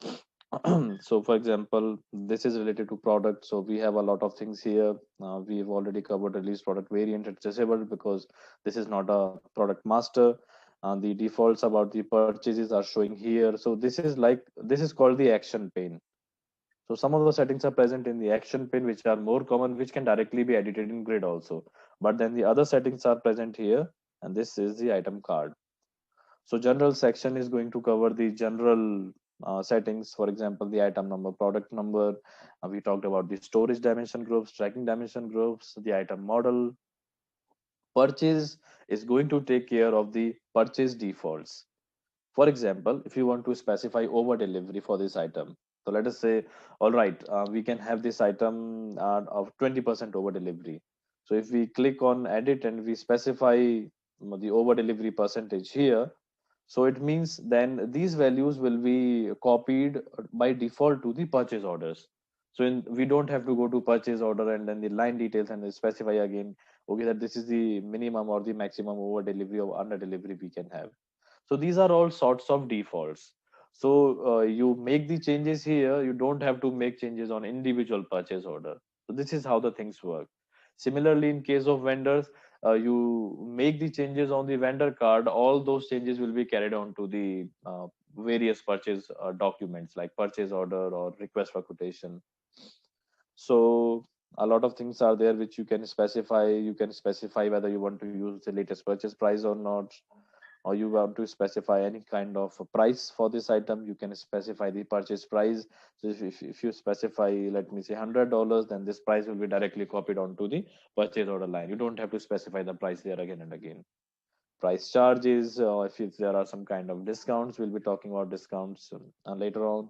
Speaker 1: So for example, this is related to product. So we have a lot of things here. We've already covered release product variant. It's disabled because this is not a product master. The defaults about the purchases are showing here. So this is called the action pane. So some of the settings are present in the action pane, which are more common, which can directly be edited in grid also. But then the other settings are present here, and this is the item card. So general section is going to cover the general settings, for example, the item number, product number. We talked about the storage dimension groups, tracking dimension groups, the item model. Purchase is going to take care of the purchase defaults. For example, if you want to specify over delivery for this item, so let us say, all right, we can have this item of 20% over delivery. So if we click on edit and we specify the over delivery percentage here, so it means then these values will be copied by default to the purchase orders. So we don't have to go to purchase order and then the line details and specify again, okay, that this is the minimum or the maximum over delivery or under delivery we can have. So these are all sorts of defaults. So you make the changes here, you don't have to make changes on individual purchase order. So this is how the things work. Similarly, in case of vendors, you make the changes on the vendor card, all those changes will be carried on to the various purchase documents like purchase order or request for quotation. So a lot of things are there which you can specify. You can specify whether you want to use the latest purchase price or not, or you want to specify any kind of a price for this item. You can specify the purchase price. So if you specify, let me say $100, then this price will be directly copied onto the purchase order line. You don't have to specify the price there again and again. Price charges, if there are some kind of discounts, we'll be talking about discounts later on.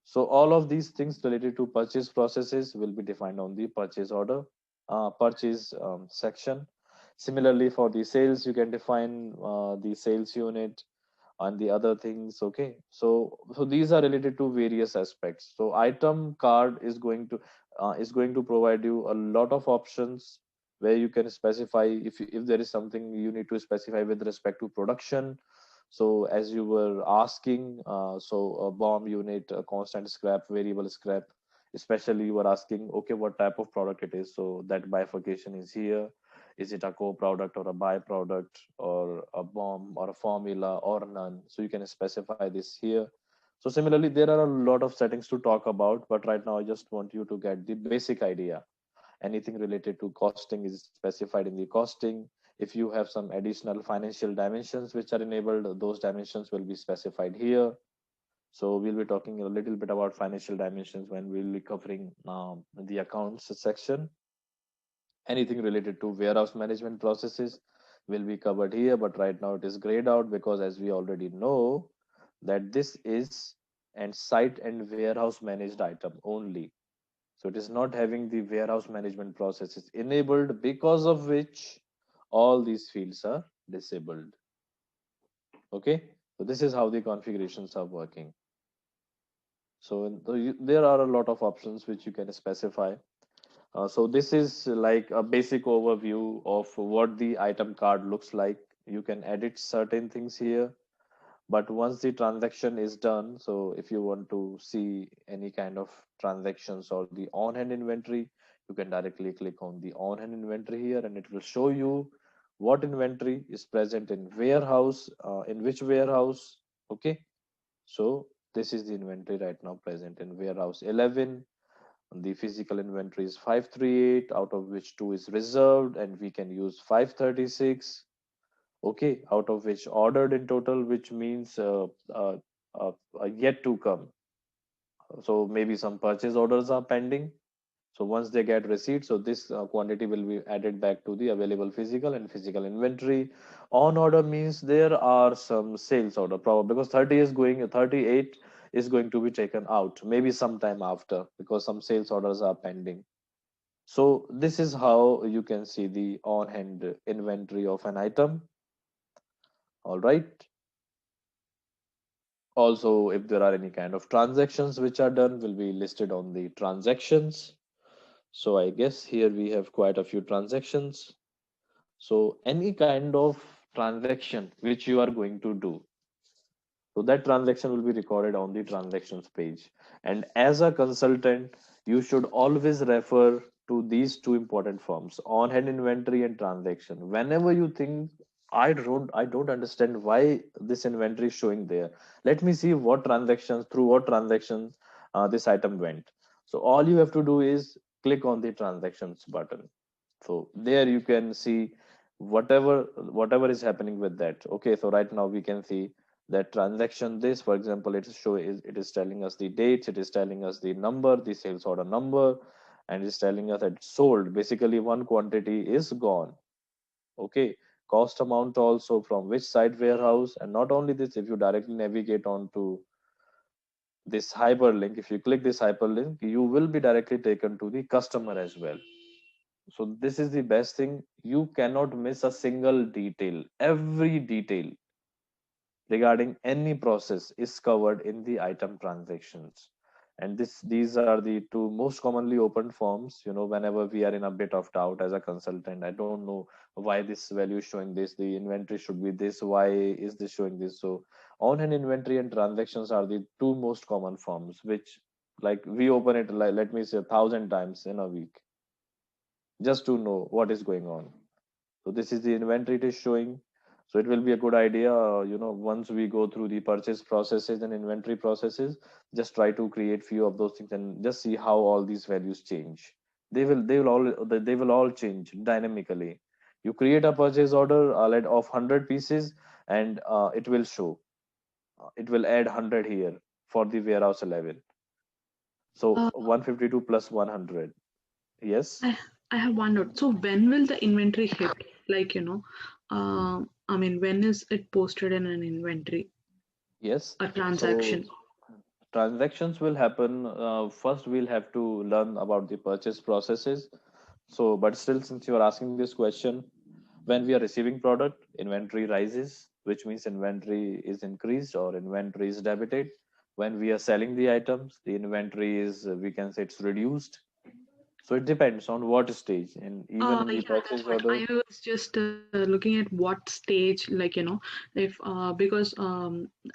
Speaker 1: So all of these things related to purchase processes will be defined on the purchase order, purchase section. Similarly, for the sales, you can define the sales unit. and the other things. Okay, so these are related to various aspects. So item card is going to provide you a lot of options where you can specify if there is something you need to specify with respect to production. So as you were asking, so a bomb unit, a constant scrap, variable scrap, especially you were asking, okay, what type of product it is. So that bifurcation is here. Is it a co-product or a byproduct or a bomb or a formula or none? So you can specify this here. So similarly, there are a lot of settings to talk about, but right now I just want you to get the basic idea. Anything related to costing is specified in the costing. If you have some additional financial dimensions which are enabled, those dimensions will be specified here. So we'll be talking a little bit about financial dimensions when we'll be covering the accounts section. Anything related to warehouse management processes will be covered here, but right now it is grayed out because as we already know that this is and site and warehouse managed item only. So it is not having the warehouse management processes enabled, because of which all these fields are disabled. Okay, so this is how the configurations are working. So there are a lot of options which you can specify. So this is like a basic overview of what the item card looks like. You can edit certain things here, but once the transaction is done, so if you want to see any kind of transactions or the on-hand inventory, you can directly click on the on-hand inventory here, and it will show you what inventory is present in warehouse, in which warehouse. Okay, so this is the inventory right now present in warehouse 11. The physical inventory is 538, out of which 2 is reserved, and we can use 536. Okay, out of which ordered in total, which means yet to come. So maybe some purchase orders are pending. So once they get receipt, so this quantity will be added back to the available physical and physical inventory. On order means there are some sales order, probably because 38 is going to be taken out maybe sometime after, because some sales orders are pending. So this is how you can see the on hand inventory of an item. All right. Also, if there are any kind of transactions which are done, will be listed on the transactions. So I guess here we have quite a few transactions. So any kind of transaction which you are going to do, so that transaction will be recorded on the transactions page. And as a consultant, you should always refer to these two important forms, on hand inventory and transaction. Whenever you think I don't understand why this inventory is showing there, let me see what transactions, through what transactions this item went. So all you have to do is click on the transactions button. So there you can see whatever is happening with that. Okay, so right now we can see that transaction this, for example, it is telling us the dates, it is telling us the number, the sales order number, and it's telling us that it's sold. Basically one quantity is gone. Okay, cost amount also, from which site warehouse. And not only this, if you directly navigate onto this hyperlink, if you click this hyperlink, you will be directly taken to the customer as well. So this is the best thing. You cannot miss a single detail. Every detail regarding any process is covered in the item transactions. And these are the two most commonly opened forms. Whenever we are in a bit of doubt as a consultant, I don't know why this value is showing this, the inventory should be this, why is this showing this. So on hand inventory and transactions are the two most common forms, which, like, we open it, like, let me say, 1,000 times in a week just to know what is going on. So this is the inventory it is showing. So it will be a good idea, once we go through the purchase processes and inventory processes, just try to create few of those things and just see how all these values change. They will all change dynamically. You create a purchase order of 100 pieces, and it will show. It will add 100 here for the warehouse 11. So
Speaker 3: Uh,
Speaker 1: 152 plus 100. Yes.
Speaker 3: I I have one note. So when will the inventory hit? Like, I mean, when is it posted in an inventory,
Speaker 1: Yes.
Speaker 3: a
Speaker 1: So
Speaker 3: transaction?
Speaker 1: transactions will happen. First, we'll have to learn about the purchase processes. So, but still, since you are asking this question, When we are receiving product, inventory rises, which means inventory is increased or inventory is debited. When we are selling the items, the inventory is, we can say it's reduced. So it depends on what stage. And even in the
Speaker 3: Yeah, that's
Speaker 1: purchase
Speaker 3: what
Speaker 1: order,
Speaker 3: I was just looking at what stage, like, if because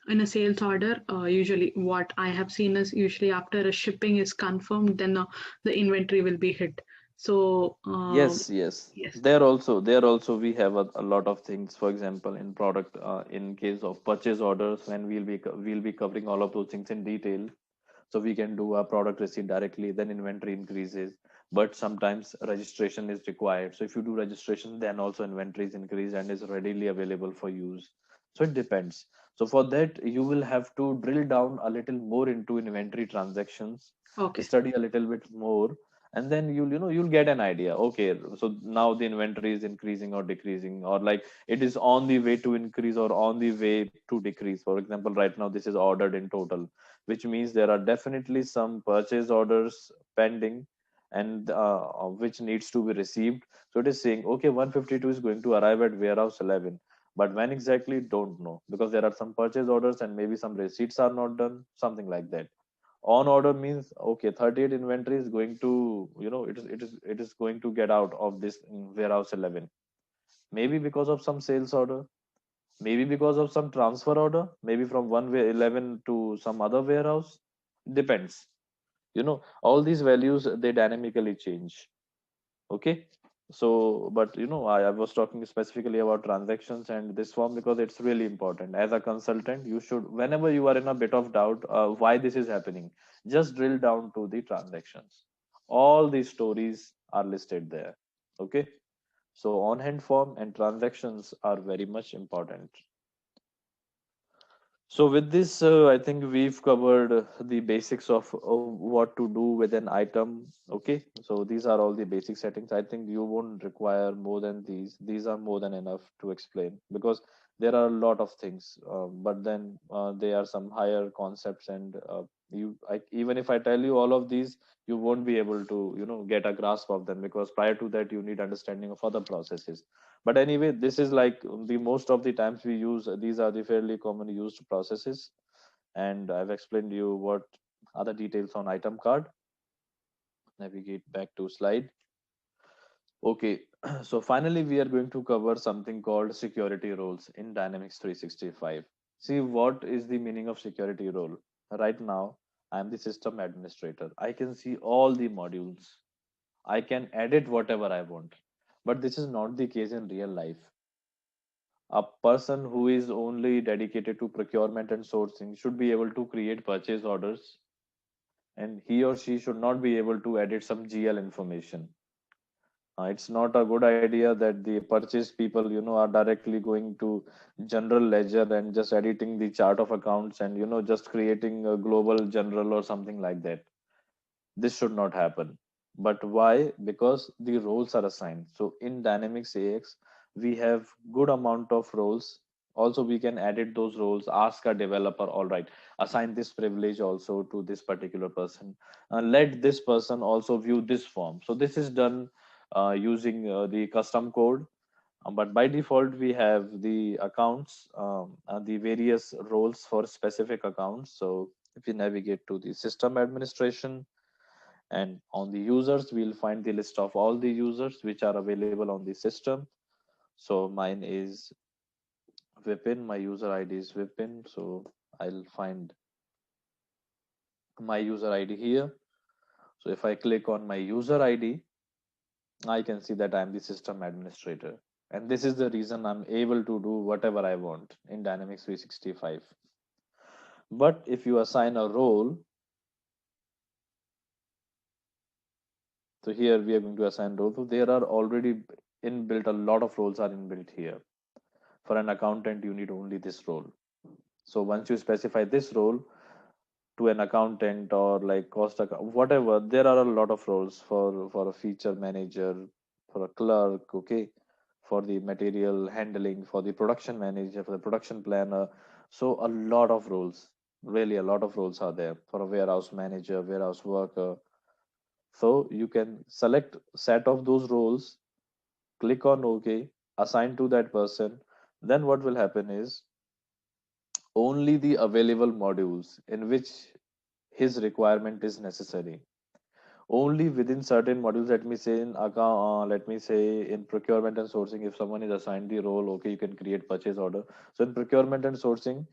Speaker 3: in a sales order, usually what I have seen is usually after a shipping is confirmed, then the inventory will be hit. So,
Speaker 1: yes, yes.
Speaker 3: yes.
Speaker 1: There also we have a lot of things. For example, in product, in case of purchase orders, when we'll be covering all of those things in detail. So we can do a product receipt directly, then inventory increases. But sometimes registration is required. So if you do registration, then also inventory is increased and is readily available for use. So it depends. So for that, you will have to drill down a little more into inventory transactions,
Speaker 3: Okay.
Speaker 1: study a little bit more, and then you'll get an idea. Okay, so now the inventory is increasing or decreasing, or like it is on the way to increase or on the way to decrease. For example, right now this is ordered in total, which means there are definitely some purchase orders pending, and which needs to be received. So it is saying, okay, 152 is going to arrive at warehouse 11, but when exactly, don't know, because there are some purchase orders and maybe some receipts are not done, something like that. On order means, okay, 38 inventory is going to, it is going to get out of this warehouse 11, maybe because of some sales order, maybe because of some transfer order, maybe from 11 to some other warehouse. Depends. All these values, they dynamically change. Okay. So, but I was talking specifically about transactions and this form because it's really important. As a consultant, you should, whenever you are in a bit of doubt why this is happening, just drill down to the transactions. All these stories are listed there. Okay. So on hand form and transactions are very much important. So with this, I think we've covered the basics of what to do with an item. Okay, so these are all the basic settings. I think you won't require more than these. These are more than enough to explain because there are a lot of things, but then there are some higher concepts, and even if I tell you all of these, you won't be able to get a grasp of them because prior to that you need understanding of other processes. But anyway, this is like the most of the times we use, these are the fairly common used processes, and I've explained you what other details on item card. Navigate back to slide. Okay, so finally we are going to cover something called security roles in Dynamics 365. See, what is the meaning of security role? Right now I am the system administrator, I can see all the modules, I can edit whatever I want. But this is not the case in real life. A person who is only dedicated to procurement and sourcing should be able to create purchase orders, and he or she should not be able to edit some GL information. It's not a good idea that the purchase people, are directly going to general ledger and just editing the chart of accounts and, just creating a global general or something like that. This should not happen. But why? Because the roles are assigned. So in Dynamics AX, we have good amount of roles. Also, we can edit those roles, ask a developer, all right, assign this privilege also to this particular person. Let this person also view this form. So this is done using the custom code. But by default, we have the accounts, the various roles for specific accounts. So if you navigate to the system administration, and on the users, we'll find the list of all the users which are available on the system. So mine is Vipin, my user ID is Vipin. So I'll find my user ID here. So if I click on my user ID, I can see that I'm the system administrator. And this is the reason I'm able to do whatever I want in Dynamics 365. But if you assign a role, so here we are going to assign role. So there are already inbuilt, a lot of roles are inbuilt here. For an accountant, you need only this role. So once you specify this role to an accountant or like whatever, there are a lot of roles for a feature manager, for a clerk, okay, for the material handling, for the production manager, for the production planner. So a lot of roles, really a lot of roles are there for a warehouse manager, warehouse worker. So you can select set of those roles, click on OK, assigned to that person, then what will happen is only the available modules in which his requirement is necessary, only within certain modules. Let me say in account, let me say in procurement and sourcing, if someone is assigned the role, okay, you can create purchase order. So in procurement and sourcing,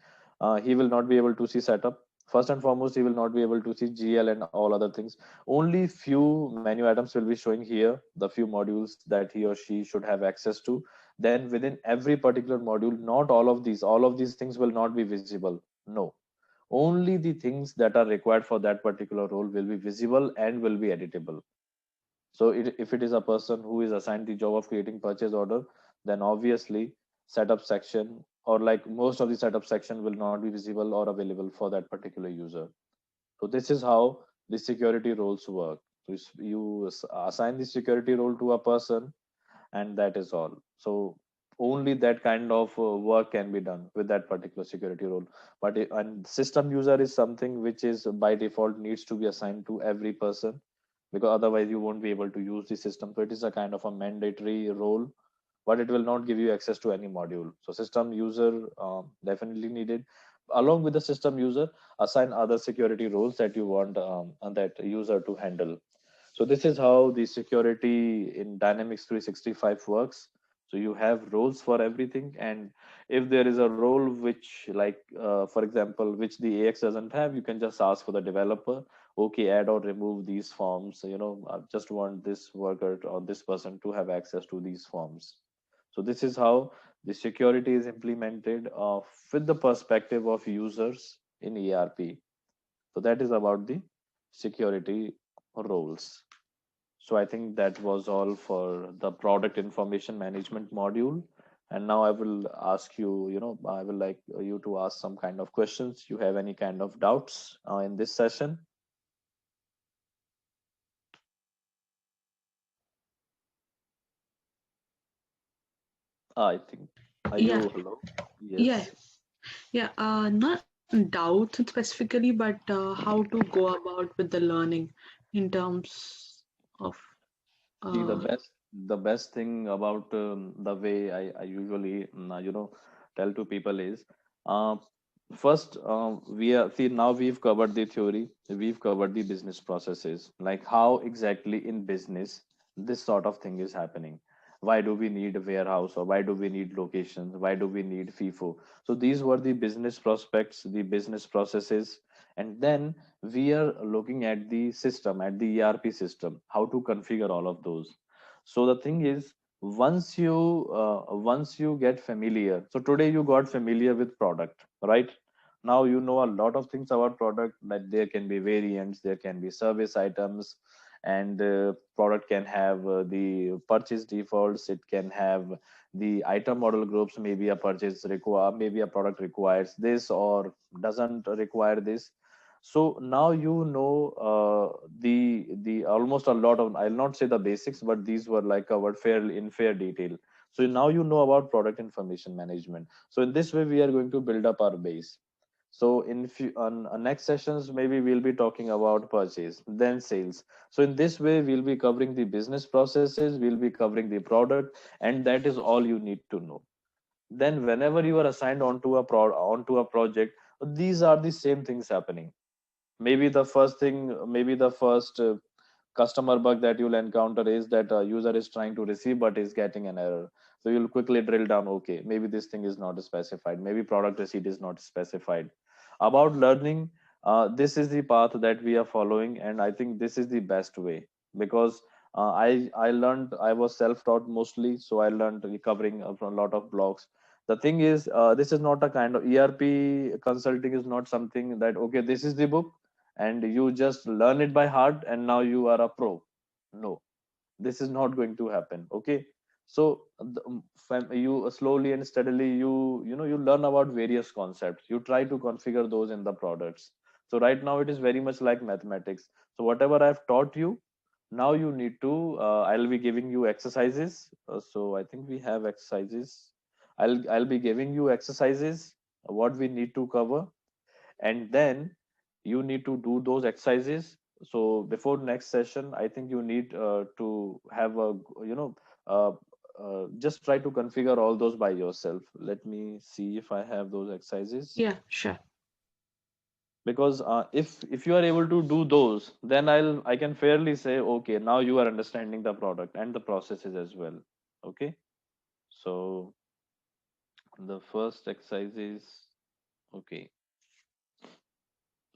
Speaker 1: he will not be able to see setup. First and foremost, he will not be able to see GL and all other things. Only few menu items will be showing here, the few modules that he or she should have access to. Then within every particular module, not all of these things will not be visible. No, only the things that are required for that particular role will be visible and will be editable. So if it is a person who is assigned the job of creating purchase order, then obviously setup section, or like most of the setup section, will not be visible or available for that particular user. So this is how the security roles work. So assign the security role to a person, and that is all. So only that kind of work can be done with that particular security role. But and system user is something which is by default needs to be assigned to every person, because otherwise you won't be able to use the system. So it is a kind of a mandatory role, but it will not give you access to any module. So system user definitely needed. Along with the system user, assign other security roles that you want and that user to handle. So this is how the security in Dynamics 365 works. So you have roles for everything, and if there is a role which, like for example, which the AX doesn't have, you can just ask for the developer. Okay, add or remove these forms. I just want this worker or this person to have access to these forms. So this is how the security is implemented with the perspective of users in ERP. So that is about the security roles. So I think that was all for the product information management module. And now I will ask you, I will like you to ask some kind of questions. You have any kind of doubts in this session? I think, are
Speaker 3: Yeah,
Speaker 1: you, hello?
Speaker 3: yeah,
Speaker 1: Yes.
Speaker 3: yeah. Not doubts specifically, but how to go about with the learning in terms of
Speaker 1: See,
Speaker 3: uh,
Speaker 1: the best thing about the way I usually, tell to people is, uh, first, we are see now we've covered the theory, we've covered the business processes, like how exactly in business this sort of thing is happening. Why do we need a warehouse, or why do we need locations? Why do we need FIFO? So these were the business prospects, the business processes, and then we are looking at the system, at the ERP system, how to configure all of those. So the thing is, once you get familiar, so today you got familiar with product, right? Now you know a lot of things about product, that there can be variants, there can be service items, and product can have the purchase defaults, it can have the item model groups, maybe a purchase require, maybe a product requires this or doesn't require this. So now you know the almost a lot of, I'll not say the basics, but these were like covered fairly in fair detail. So now you know about product information management. So in this way we are going to build up our base. So on next sessions, maybe we'll be talking about purchase, then sales. So in this way, we'll be covering the business processes, we'll be covering the product, and that is all you need to know. Then whenever you are assigned onto a project, these are the same things happening. Maybe the first customer bug that you'll encounter is that a user is trying to receive but is getting an error. So you'll quickly drill down, okay, maybe this thing is not specified, maybe product receipt is not specified. About learning, this is the path that we are following, and I think this is the best way, because I learned, I was self-taught mostly, so I learned recovering from a lot of blogs. The thing is, this is not a kind of ERP consulting is not something that, okay, this is the book and you just learn it by heart and now you are a pro. No, this is not going to happen. Okay. So you slowly and steadily, you learn about various concepts, you try to configure those in the products. So right now it is very much like mathematics. So whatever I've taught you, now you need to, I'll be giving you exercises. So I think we have exercises. I'll be giving you exercises, what we need to cover, and then you need to do those exercises. So before next session, I think you need to have a, you know uh, just try to configure all those by yourself. Let me see if I have those exercises.
Speaker 3: Yeah, sure.
Speaker 1: Because if you are able to do those, then I can fairly say, okay, now you are understanding the product and the processes as well. Okay, so the first exercise is, okay,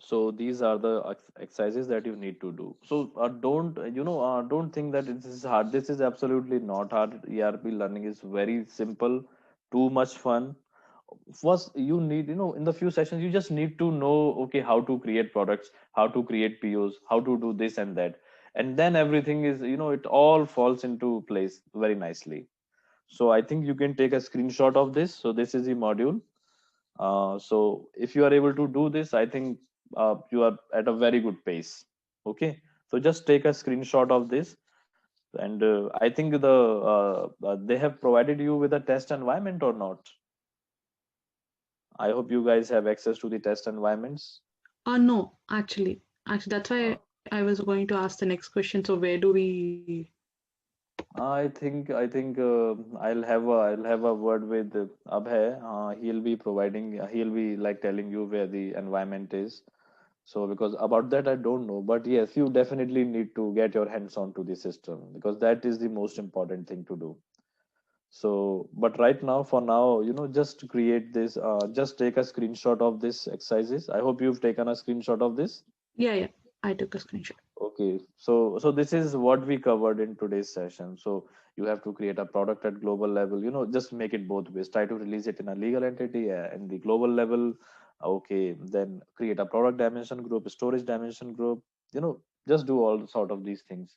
Speaker 1: so these are the exercises that you need to do. So don't don't think that this is hard. This is absolutely not hard. ERP learning is very simple, too much fun. First you need, in the few sessions you just need to know, okay, how to create products, how to create POs, how to do this and that, and then everything is, it all falls into place very nicely. So I think you can take a screenshot of this. So this is the module. So if you are able to do this, I think you are at a very good pace. Okay, so just take a screenshot of this. And I think they have provided you with a test environment or not. I hope you guys have access to the test environments.
Speaker 3: No, actually, that's
Speaker 1: Uh,
Speaker 3: why I was going to ask the next question. So where do we?
Speaker 1: I think I'll have a word with Abhay. He'll be like telling you where the environment is. So because about that I don't know, but yes, you definitely need to get your hands on to the system because that is the most important thing to do. So, but right now, for now, just create this. Just take a screenshot of this exercises. I hope you've taken a screenshot of this.
Speaker 3: Yeah, yeah. I took a screenshot.
Speaker 1: Okay, so this is what we covered in today's session. So you have to create a product at global level. Just make it both ways. Try to release it in a legal entity in the global level. Okay, then create a product dimension group, storage dimension group. Just do all sort of these things.